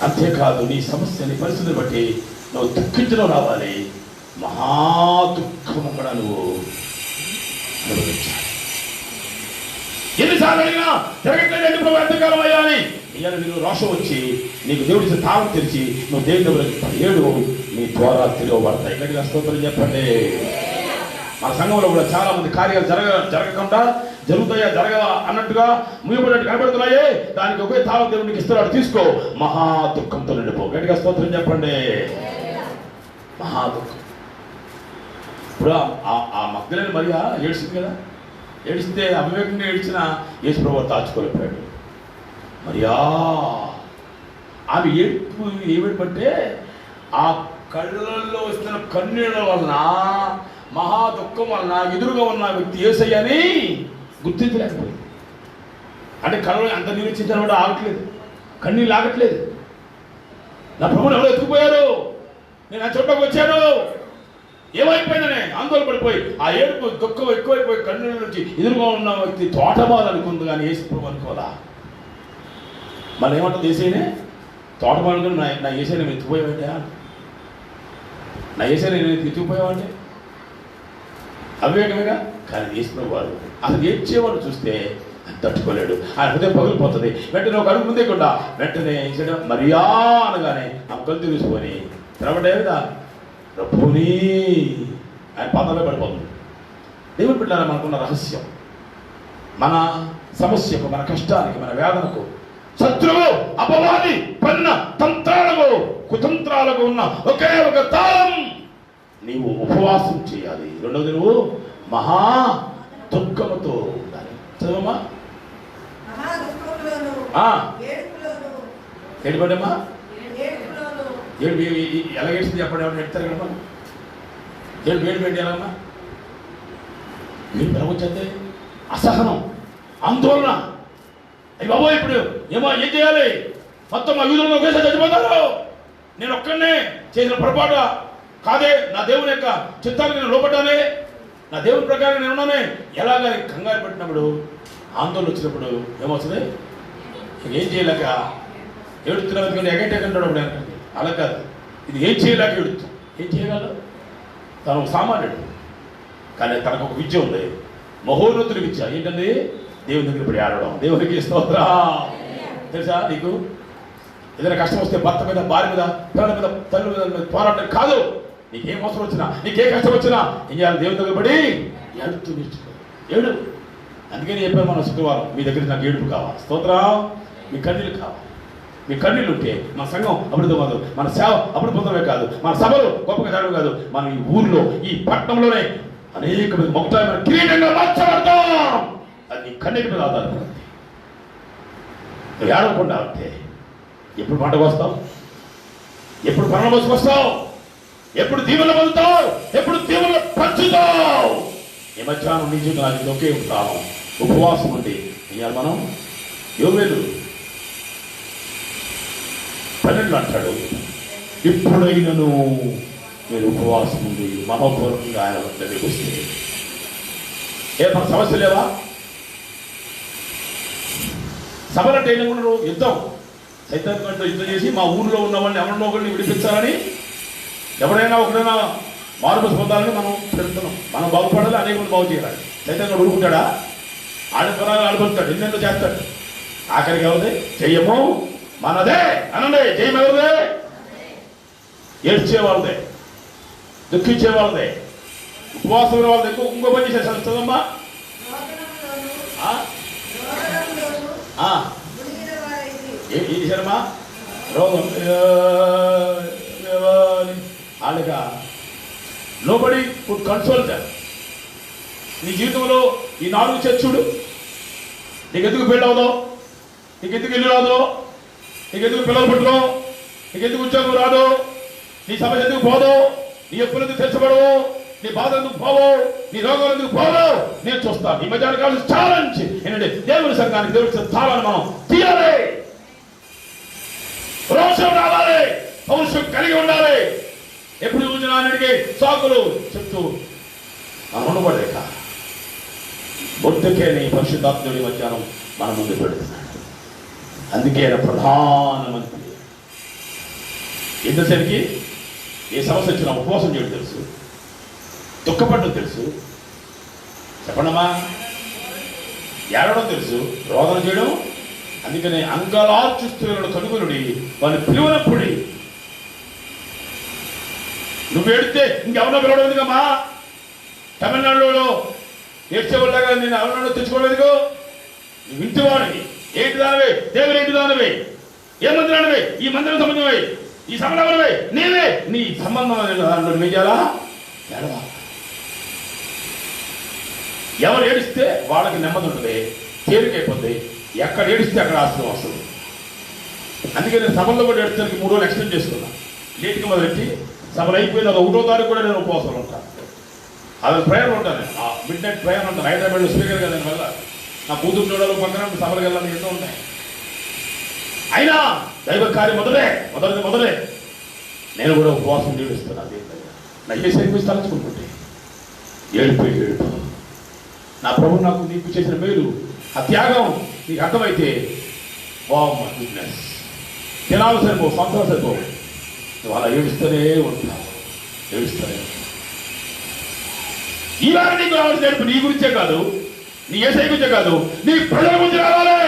అంతేకాదు నీ సమస్య నీ పరిస్థితిని బట్టి నువ్వు దుఃఖించడం రావాలి, మహాదుఃఖము కూడా నువ్వు అనుభవించాలి. ఎన్నిసార్లు అడిగినా తిరగట్లేదు ఎందుకు ఎంతకాలం అయ్యా అని ఇవాళ నీకు రోషం వచ్చి నీకు దేవుడి తాళం తెరిచి నువ్వు దేవుడి దగ్గరికి ఏడు నీ ద్వారా తిరగబడతాయి. గట్టిగా స్తోత్రం చెప్పండి. మన సంఘంలో కూడా చాలా మంది కార్యాలు జరగకుండా జరుగుతాయా జరగవా అన్నట్టుగా ముగిపడినట్టు కనబడుతున్నాయే. దానికి ఒకే తాళం దేవుడికి ఇస్తున్నాడు, తీసుకో. మహా దుఃఖంతో నిండిపో. గట్టిగా స్తోత్రం చెప్పండి. మహా దుఃఖం. ఇప్పుడు ఆ మగ్ధలేని మరియా ఏడ్చింది కదా, ఏడిస్తే అవివేకంగా ఏడ్చిన యేసు ప్రభువు దాచుకోలేకపోయాడు. మరియా ఆమె ఏడుపు ఏమిటంటే ఆ కళ్ళల్లో వస్తున్న కన్నీళ్ళ వలన, మహా దుఃఖం వలన ఎదురుగా ఉన్న వ్యక్తి యేసయ్యని గుర్తించలేకపోయింది. అంటే కళ్ళలో అంత నీరు ఇచ్చిన ఆగట్లేదు, కన్నీళ్ళు ఆగట్లేదు. నా ప్రభువుని ఎవరో ఎత్తుకుపోయారు, నేను ఆ చోటకు వచ్చాను, ఏమైపోయిందని ఆందోళన పడిపోయి ఆ ఏడుపు దుఃఖం ఎక్కువైపోయి కన్నీళ్ళ నుంచి ఎదురుగా ఉన్న వ్యక్తి తోటమాలు అనుకుంది కానీ యేసు ప్రభు అనుకోదా. మళ్ళీ ఏమంటుంది యేసయ్యనే? తోటమాలు నా యేసయ్య నేను ఎత్తుకుపోయావంటే, నా యేసయ్య నేను ఎత్తుకుపోయావంటే అవివేకమేగా. కానీ యేసు ప్రభు వారు అసలు ఏడ్చేవాడు చూస్తే తట్టుకోలేడు, ఆయన హృదయం పగిలిపోతుంది. వెంటనే ఒక అడుగు ముందే కూడా వెంటనే మరియా అనగానే ఆ కళ్ళు తీసుకొని తెరవడే కదా ప్రభుని ఆయన పాదాలే పడిపోతుంది. దేవుని బిడ్డలారా, మనకున్న రహస్యం మన సమస్యకు, మన కష్టానికి, మన వేదనకు శత్రువు అపవాది పన్న తంత్రాలకు కుతంత్రాలకు ఉన్న ఒకే ఒక తాళం, నీవు ఉపవాసం చేయాలి. రెండవది నువ్వు మహా దుఃఖముతో ఉండాలి. చదవమ్మా. ఏడుపడమ్మా ఏడు ఎలాగేసింది చెప్పండి, ఎవరు చెప్తారు కదమ్మా. ఏడు వేడి వేడి ఎలాగమ్మా మీరు ప్రవచంతే అసహనం, ఆందోళన. అయ్యి బాబో ఇప్పుడు ఏం చేయాలి, మొత్తం మా వీధులను ఒకేసారి చచ్చిపోతారు, నేను ఒక్కడనే చేసిన పొరపాటు కాదే, నా దేవుని యొక్క చిత్తానికి నేను లోపడ్డానే, నా దేవుని ప్రకారం నేను ఉన్నానే. ఎలాగ కంగారు పెట్టినప్పుడు, ఆందోళన వచ్చినప్పుడు ఏమవుతుంది, ఏం చేయలేక ఏడుతున్నా ఎగంటాడు అప్పుడు. అలా కాదు, ఇది ఏం చేయలేక ఏడుతు. ఏం చేయగలడు, తను సామాన్యుడు, కానీ తనకు ఒక విద్య ఉంది, మహోన్నతుడి విద్య. ఏంటండి, దేవుని దగ్గర ఇప్పుడు ఆడడం. దేవునికి స్తోత్రం. తెలుసా నీకు, ఏదైనా కష్టం వస్తే భర్త మీద, భార్య మీద, పిల్లల మీద, తల్లి మీద పోరాటం కాదు. నీకేం అవసరం వచ్చినా, నీకే కష్టం వచ్చినా ఏం చేయాలి, దేవుని దగ్గర పడి ఏడుతూ నేర్చుకో. ఏడు. అందుకని చెప్పాను మనం శుక్రవారం, మీ దగ్గర నాకు ఏడుపు కావాలి. స్తోత్రం. మీ కన్నీళ్ళు కావాలి. మీ కన్నీళ్ళు ఉంటే మన సంఘం అభివృద్ధి కాదు, మన సేవ అభివృద్ధి పొందడమే కాదు, మన సభలు గొప్పగా జరగడం కాదు, మనం ఈ ఊర్లో, ఈ పట్టణంలోనే అనేక మంది మొక్కమైన కిరీటంగా మార్చబడతాం. అది నీ కన్నీటి మీద ఆధారపడుతుంది. నువ్వు ఏడవకుండా ఉంటే ఎప్పుడు పంటకు వస్తావు, ఎప్పుడు పరమోసుకు వస్తావు, ఎప్పుడు దీవెన పొందుతావు, ఎప్పుడు దీవెన పంచుతావు. ఈ మధ్యాహ్నం నీ జీవితం ఒకే ఉంటాము. ఉపవాసం ఉండి ఇవాళ మనం యోవేలు 12 అంటాడు, ఇప్పుడైనను మీరు ఉపవాసం ఉండి మహోపూర్వంగా ఆయన దగ్గరికి వస్తే. మన సమస్య లేవా? సభలంటే ఏమన్నారు, యుద్ధం. సైతాన్ కంటే యుద్ధం చేసి మా ఊళ్ళో ఉన్న వాళ్ళని ఎవరినో ఒకరిని విడిపించాలని, ఎవరైనా ఒకరైనా మార్పు పొందాలని మనం పెడుతున్నాం. మనం బాగుపడాలి, అనేక మంది బాగు చేయాలి. సైతాన్ కూడా ఊరుకుంటాడా? ఆడిపోరాలు ఆడిపోతాడు, ఎన్నెన్నో చేస్తాడు. ఆఖరికి ఎవరిదే చెయ్యము మనదే అనండి. జయం ఎవరిదే? ఏడ్చే వాళ్ళదే, దుఃఖించే వాళ్ళదే, ఉపవాసం వాళ్ళదే. ఇంకో పని చేసేసాను చదమ్మా. ఏం చేశారమ్మా? రోగం అలాగ నోబడి కుడ్ కన్సోల్ దెమ్. నీ జీవితంలో ఈ 4 చర్చుడు నీకెందుకు పెళ్ళి అవుదో, నీకెందుకు ఇల్లు రాదో, నీకెందుకు పిల్లలు పుట్టదో, నీకెందుకు ఉద్యోగం రాదు, నీ సమస్య ఎందుకు పోదు, నీ ఎప్పులు ఎందుకు తెచ్చబడవు, నీ బాధ ఎందుకు పోవు, నీ రోగాలు ఎందుకు పోవు, నేను చూస్తాను. ఈ మధ్యాహ్న కాలం ఛాలెంజ్ ఏంటంటే దేవుని సంఘానికి, దేవుడి స్థానాన్ని మనం తీయాలి. రోషం రావాలి, పౌరుషం కలిగి ఉండాలి. ఎప్పుడు చూసినానికి సాకులు చెప్తూ మనం ఉండబడలేక బొద్దుకే నీ పరిశుద్ధాత్ముడి మధ్యాహ్నం మన ముందు పెడుతున్నాడు. అందుకే ఆయన ప్రధానమంత్రి. ఎంతసేపుకి ఏ సమస్య వచ్చినా ఉపవాసం చేయడం తెలుసు, దుఃఖపడడం తెలుసు, చెప్పండమ్మా, ఏడవడం తెలుసు, రోదన చేయడం. అందుకనే అంగలార్చుస్తున్న కనుగొనుడి వాడిని పిలువనప్పుడి. నువ్వు ఏడితే ఇంకెవరో పిలవడం ఎందుకమ్మా? తమిళనాడులో ఏడ్చేవాళ్ళగా నేను ఎవరినో తెచ్చుకోలేదుగో. నువ్వు ఇంటివాడివి, ఏంటి దానివే, దేవుడు ఏంటి దానివే, ఏ మందిరానివే, ఈ మందిరం సంబంధమే, ఈ సంబంధమే, నీవే నీ సంబంధం నువ్వు చేయాలా? ఏడవా. ఎవరు ఏడిస్తే వాళ్ళకి నెమ్మది ఉంటుంది, తేలికైపోతుంది. ఎక్కడ ఏడిస్తే అక్కడ ఆశ్రమం వస్తుంది. అందుకే నేను సభల్లో కూడా ఏడుస్తానికి 3 రోజులు ఎక్స్టెండ్ చేసుకున్నా. లేట్గా మొదలెట్టి సభలు అయిపోయిన 1వ తారీఖు కూడా నేను ఉపవాసాలు ఉంటాను. అది ప్రేయర్ ఉంటాను, మిడ్ నైట్ ప్రేయర్ ఉంటాను. హైదరాబాద్లో స్పీకర్ కదా వల్ల నా కూతురు చూడాలి, పక్కన సభలకు వెళ్ళాలని ఎన్నో ఉంటాయి. అయినా దైవ కార్యం మొదలే నేను కూడా ఉపవాసం జీవిస్తున్నాను. నా ఏ సైన్స్ తలుచుకుంటుంటే ఏడుపు నా ప్రభు నాకు నీకు చేసిన మేలు, ఆ త్యాగం నీకు అర్థమైతే వావ్ మై గుడ్నెస్, తినాలి సరిపో, సంవత్సరం సరిపో, నువ్వు అలా ఏడుస్తూనే ఉంటున్నావు. ఈవేళ నీకు రావాల్సిన ఏడుపు నీ గురించే కాదు, నీ ఏసై గురించే కాదు, నీ ప్రజల గురించి రావాలి.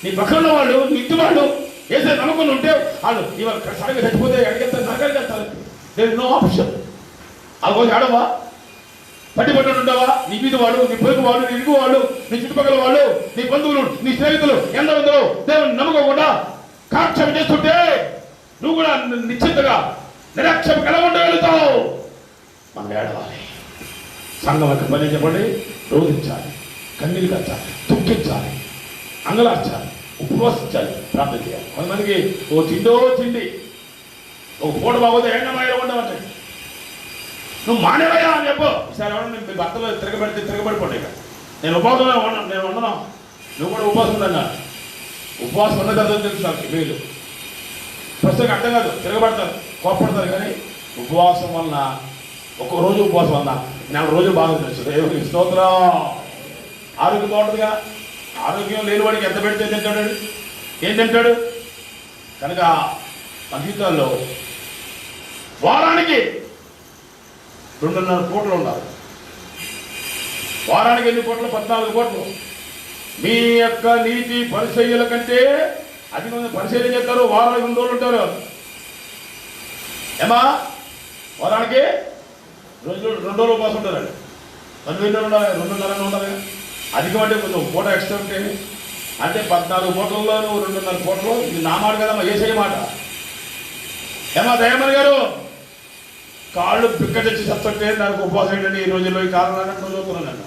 నీ పక్కన వాళ్ళు, నీ ఇంటి వాళ్ళు ఏసై నమ్మకం ఉంటే వాళ్ళు ఇవాళ సడన్గా చచ్చిపోతే ఎక్కడికెళ్తారు, నరకానికి వెళ్తారు. There no option. వాళ్ళకోసం ఆడవా, పట్టిపట్టు ఉండవా? నీ మీద వాళ్ళు, నీ పొరుగు వాళ్ళు, నీ ఇరుగు వాళ్ళు, నీ చుట్టుపక్కల వాళ్ళు, నీ బంధువులు, నీ స్నేహితులు ఎందరో దేవుని నమ్మకోకుండా కాక్షేప చేస్తుంటే నువ్వు కూడా నిశ్చింతగా నిరాక్షేపం ఎలా ఉండగలుగుతావు? మనం ఏడవాలి. సంఘం యొక్క పని చెప్పండి, రోధించాలి, కన్నీళ్ళు కట్టాలి, దుఃఖించాలి, అంగలార్చాలి, ఉపవాసించాలి, ప్రార్థన చేయాలి. కొంతమందికి ఓ తిండి ఒక పూట బాగోతే ఏంటమ్మా ఇలా ఉండమంటే నువ్వు మానేవయ్యా అని చెప్పు. ఈసారి ఎవరన్నా మీ భర్తలో తిరగబడిపోండి. ఇక నేను ఉపవాసంలో ఉన్నాను, నేను ఉండను, నువ్వు కూడా ఉపవాసం ఉండన్నా. ఉపవాసం ఉన్న తర్వాత తెలుసు నాకు వీళ్ళు ప్రస్తుతం అర్థం కాదు, తిరగబడతారు, కోపడతారు. కానీ ఉపవాసం వలన ఒక్కొక్క రోజు ఉపవాసం వలన 4 రోజులు బాగా తెలుసు. దేవునికి స్తోత్రం. ఆరోగ్యం బాగుంటుందిగా. ఆరోగ్యం లేని వాడికి ఎంత పెడితే తింటాడు, ఏం తింటాడు? కనుక మన జీవితాల్లో వారానికి 2.5 పూటలు ఉండాలి. వారానికి ఎన్ని పూటలు? 14 పూటలు. మీ యొక్క నీతి పరిచర్యల కంటే అధికంగా పరిచర్య చేస్తారు. వారానికి 2 రోజులు ఉంటారు. ఏమా వారానికి 2 రోజులు ఉపవాసం ఉంటారండి. 12 ఉండాలి, 2.5 ఉండాలి. అధికం అంటే కొంచెం పూట ఎక్స్ట్రా ఉంటే అంటే 14 పూటల్లో 2.5 పూటలు. ఇది నా మాట కదమ్మా, యేసయ్య మాట. ఏమా దయామణి గారు కాళ్ళు పిక్క తెచ్చి చెప్తుంటే నాకు ఉపవాసం ఏంటంటే ఈ రోజుల్లో ఈ కారణాన్ని చదువుతున్నాను నన్ను.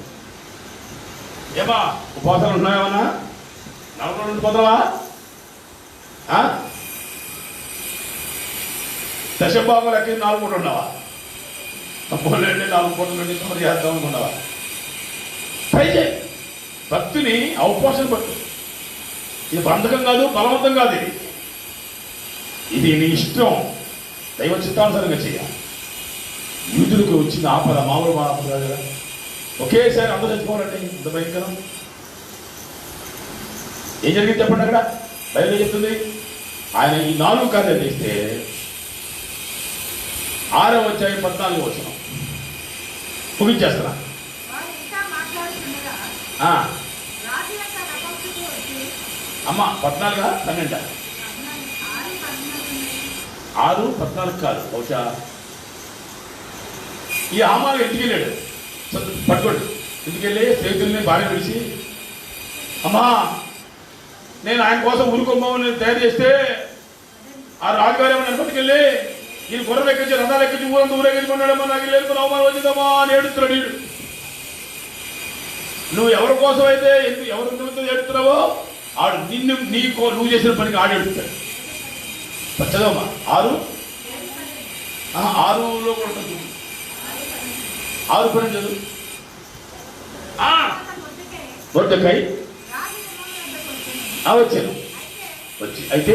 ఏమా ఉపవాసాలు ఉన్నాయేమన్నా? 4 రోజులు పోతావా? దశభాగం లెక్క 4 పూటలు ఉన్నావా? తప్పలేండి 4 పూటలు నుండి తొందర చేద్దాం అనుకున్నావా? ట్రై చేయి. భక్తిని అవకాశం పట్టు. ఇది బంధకం కాదు, బలవంతం కాదు. ఇది నీ ఇష్టం, దైవ చిత్తానుసారంగా చేయాలి. యూదులకు వచ్చిన ఆపద మామూలు ఆపద కదా. ఒకేసారి అందరూ చచ్చిపోవాలంటే ఇంత భయంకరం. ఏం జరిగింది చెప్పండి. అక్కడ బైబిల్ చెప్తుంది. ఆయన ఈ 4 కార్యాలు చేస్తే 6వ అధ్యాయం 14వ వచనం ముగించేస్తున్నా. అమ్మ 14 12 6 14 కాదు బహుశా. ఈ ఆమాలు ఇంటికి వెళ్ళాడు, పట్టుకోండి. ఇంటికెళ్ళి స్నేహితుల్ని భార్య పిలిచి, అమ్మా నేను ఆయన కోసం ఊరుకొమ్మని తయారు చేస్తే ఆ రాజుగారు ఏమన్నా పట్టుకెళ్ళి ఈయన గొర్రెలు ఎక్కించి రథాలు ఎక్కించి ఊరంతా ఊరేగించుకున్నాడమ్మా, నాకు వెళ్ళి అవమానం వచ్చిందమ్మా అని ఏడుస్తున్నాడు వీడు. నువ్వు ఎవరి కోసం అయితే ఎవరి నిమిత్తం ఏడుతున్నావో ఆడు నువ్వు చేసిన పనికి ఆడు ఏడుస్తాడు. చదవమ్మా 6లో కూడా 6 పని చదువు. మొర్దెకై వచ్చాను. వచ్చి అయితే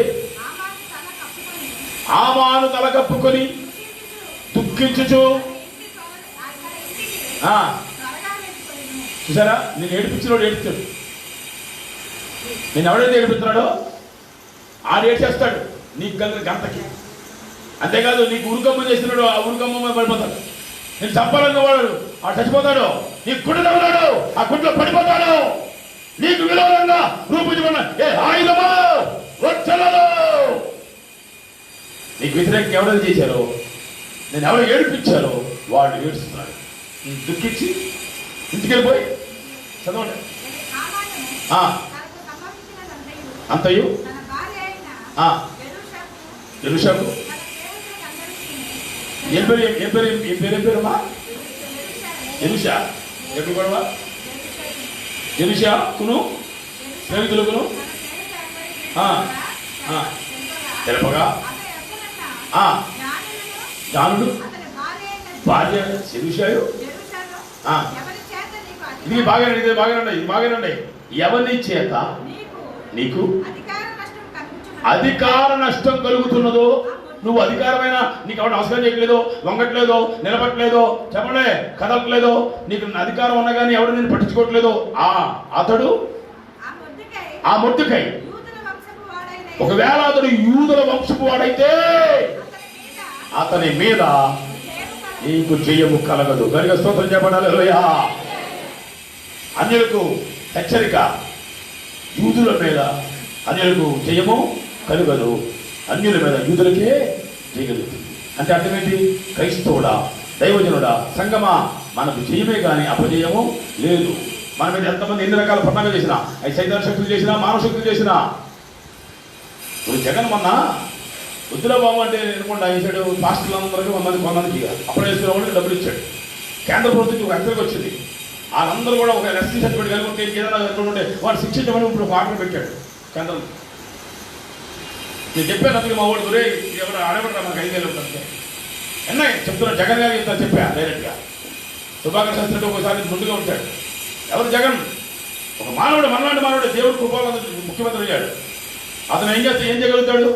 హామాను తల కప్పుకొని దుఃఖించుచు. చూసారా, నేను ఏడిపించినోడు ఏడుస్తాడు. నేను ఎవడైతే ఏడిపిస్తున్నాడో ఆడు ఏడ్చేస్తాడు నీకు గంటకి. అంతేకాదు నీకు ఉరుకమ్మ చేస్తున్నాడు, ఆ ఉరుకమ్మ పడిపోతాడు. నేను చంపాలన్న వాడు ఆ చచ్చిపోతాడు. నీ గుడ్డ ఉన్నాడు, ఆ గుడ్లో పడిపోతాడు. నీకు విరోధంగా రూపించబడిన ఏ ఆయుధమో వచ్చలదు. నీకు వ్యతిరేకంగా ఎవరైనా చేశారో, నేను ఎవరు ఏడిపించారో వాళ్ళు ఏడుస్తున్నాడు. దుఃఖించి ఇంటికి వెళ్ళిపోయి చదవండి. అంతయు యెరూషాకు ఏం పేరమ్మా? యెరూషా. ఎప్పుడు గొడవ? యెరూషాకును స్నేహితులకును తెలపగా జానుడు భార్య యెరూషాయు. ఇది బాగానండి. ఎవరి చేత నీకు అధికార నష్టం కలుగుతున్నదో, నువ్వు అధికారమైన నీకు ఎవరు నమస్కారం చేయట్లేదో, వంగట్లేదో, నిలబట్టలేదో, చెప్పలే కదలట్లేదో, నీకు అధికారం ఉన్నా కానీ ఎవరు నేను పట్టించుకోవట్లేదో అతడు ఆ మొర్దెకై ఒకవేళ అతడు యూదుల వంశపు వాడైతే అతని మీద నీకు జయము కలగదు. గనుక స్తోత్రం చెప్పండి. హల్లెలూయా. అన్యులకు హెచ్చరిక, యూదుల మీద అన్యులకు జయము కలుగదు, అన్యుల మీద యూదులకే జయగలుగుతుంది. అంటే అర్థమేంటి? క్రైస్తవుడా, దైవజనుడా, సంగమా, మనకు జయమే కానీ అపజయము లేదు. మన మీద ఎంతమంది ఎన్ని రకాల పట్టణాలు చేసినా, అవి సైతాన్ శక్తులు చేసినా, మానవ శక్తులు చేసినా. ఇప్పుడు జగన్ మొన్న వద్దులా బాబు అంటే అనుకోండి వేసాడు. పాస్టర్లందరికీ 100 మందికి 100 మందికి అప్పుడు వేసుకున్న డబ్బులు ఇచ్చాడు. కేంద్ర ప్రభుత్వం ఒక హెచ్చరిక వచ్చింది. వాళ్ళందరూ కూడా ఒక ఎస్సీ సర్టిఫికేట్ కలిగి ఉంటే ఏదైనా ఉంటే వాడు శిక్షించమని ఇప్పుడు ఒక ఆర్డర్ పెట్టాడు. కేంద్రం. నేను చెప్పాను అందుకే మా వాడు గురే ఎవరు ఆడబడరా మనకు 5,000 ఉంటుంది అన్న చెప్తున్నా. జగన్ గారు ఇంత చెప్పా డైరెక్ట్గా. సుభాకర్ శాస్త్రి ఒకసారి ముందుగా ఉంటాడు. ఎవరు జగన్? ఒక మానవుడు, మనలాంటి మానవుడు, దేవుడు కృపలో ముఖ్యమంత్రి అయ్యాడు. అతను ఏం చేస్తే ఏం చేయగలుగుతాడు?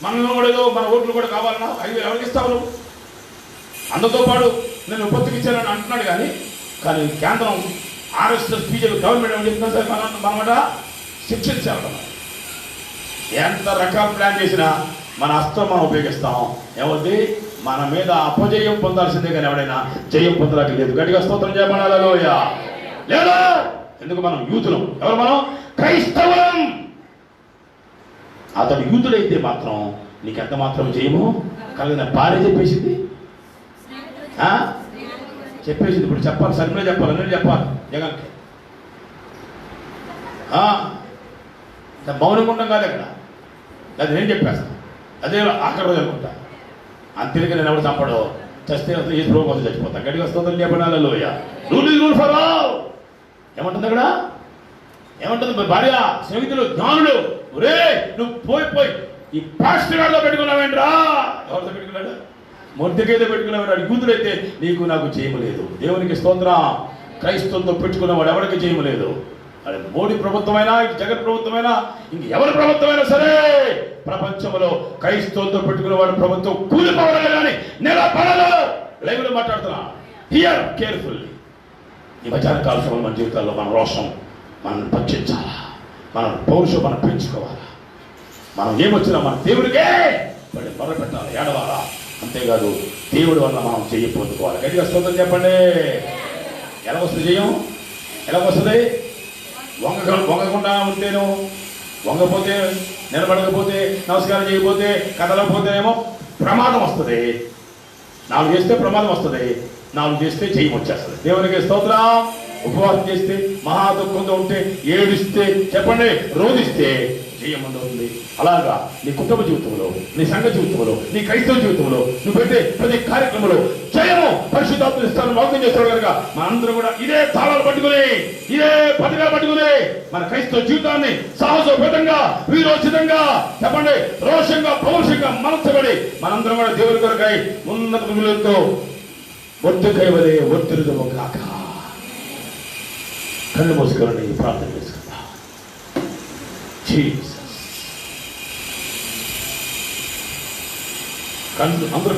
మనలో కూడా ఏదో మన ఓట్లు కూడా కావాలన్నా 5,000 ఎవరికి ఇస్తావు నువ్వు? అందరితో పాటు నేను ఉపత్తికి ఇచ్చానని అంటున్నాడు. కానీ కేంద్రం ఆర్ఎస్ఎస్ బీజేపీ గవర్నమెంట్ ఏమని చెప్తున్నా సార్ మనమాట శిక్షించాలన్నమాట. ఎంత రకాల ప్లాన్ చేసినా మన అస్త్రం మనం ఉపయోగిస్తాం. ఎవరిది? మన మీద అపజయం పొందాల్సిందే కానీ ఎవడైనా జయం పొందడానికి లేదు. గట్టిగా స్తోత్రం చేయమనాలోయ లేదా? ఎందుకు? మనం యూతులం. ఎవరు మనం? క్రైస్తవం. అతడు యూతుడైతే మాత్రం నీకెంత మాత్రం జయము కలిగిన భార్య చెప్పేసింది. ఇప్పుడు చెప్పాలి, సరిగ్గా చెప్పాలి, అన్నీ చెప్పాలి జగన్కి. మౌనంగా ఉండడం కాదు అక్కడ. అది నేను చెప్పేస్తాను. అదే ఆఖరి రోజు అనుకుంటా. అంతేగా నేను ఎవరు చంపడు. చస్తే ఏ స్లో కోసం చచ్చిపోతాను. గట్టిగా వస్తుందని చెప్పడాలి. లోయ రూల్ ఫర్ ఆల్ ఏమంటుంది అక్కడ? ఏమంటుంది? భార్య, స్నేహితులు, జ్ఞానులు, ఒరే నువ్వు పోయి ఈ పాస్టర్ గారిలో పెట్టుకున్నావేంట్రా? ఎవరితో పెట్టుకున్నాడు? మొద్దుకైతే పెట్టుకున్నాడు. యూతుడైతే నీకు నాకు చేయలేదు. దేవునికి స్తోత్రం. క్రైస్తవులతో పెట్టుకున్నవాడు ఎవరికి చేయలేదు. అది మోడీ ప్రభుత్వమైనా, ఇటు జగన్ ప్రభుత్వమైనా, ఇంక ఎవరి ప్రభుత్వమైనా సరే ప్రపంచంలో క్రైస్తవులతో పెట్టుకున్నవాడు ప్రభుత్వం కూలిపోవాలి కానీ నిలబడదు. లైవ్లో మాట్లాడుతున్నా. Here carefully. ఈ మధ్యాహ్న కాలంలో మన జీవితాల్లో మన రోషం మనం పక్షించాలా, మన పౌరుషం మనం పెంచుకోవాలా. మనం ఏమొచ్చినా మన దేవుడికే మరి మొదలు పెట్టాలి, ఏడవాలా. అంతేకాదు దేవుడి వల్ల మనం జయం పొందుకోవాలి. గట్టిగా స్తోత్రం చెప్పండి. ఎలాగొస్తుంది జయం? ఎలాగొస్తుంది? వంగకుండా ఉంటేను, వంగపోతే, నిలబడకపోతే, నమస్కారం చేయకపోతే, కదలకపోతేనేమో ప్రమాదం వస్తుంది. 4 చేస్తే ప్రమాదం వస్తుంది, 4 చేస్తే జయం వచ్చేస్తుంది. దేవునికి స్తోత్రం. ఉపవాసం చేస్తే, మహా దుఃఖంతో ఉంటే, ఏడిస్తే, చెప్పండి, రోధిస్తే జయం ఉంటుంది. అలాగా నీ కుటుంబ జీవితంలో, నీ సంఘ జీవితంలో, నీ క్రైస్తవ జీవితంలో నువ్వు పెట్టే ప్రతి కార్యక్రమంలో జయము పరిశుద్ధాత్మ ఇస్తాను వాగ్దానం చేస్తాడు కనుక మనందరం కూడా ఇదే తాళాలు పట్టుకుని, ఇదే పట్టుగా పట్టుకుని మన క్రైస్తవ జీవితాన్ని సాహసోపేతంగా, వీరోచితంగా, చెప్పండి, రోషంగా, పౌరుషంగా మనసబడి మనందరం కూడా దేవుని కొరకై ఉన్నత విలువలతో ఒత్తికై వలే ఒత్తిడిదము కాక. కళ్ళు మూసుకోండి, ప్రార్థన చేసుకుందాం. జీసస్. కళ్ళు అందరూ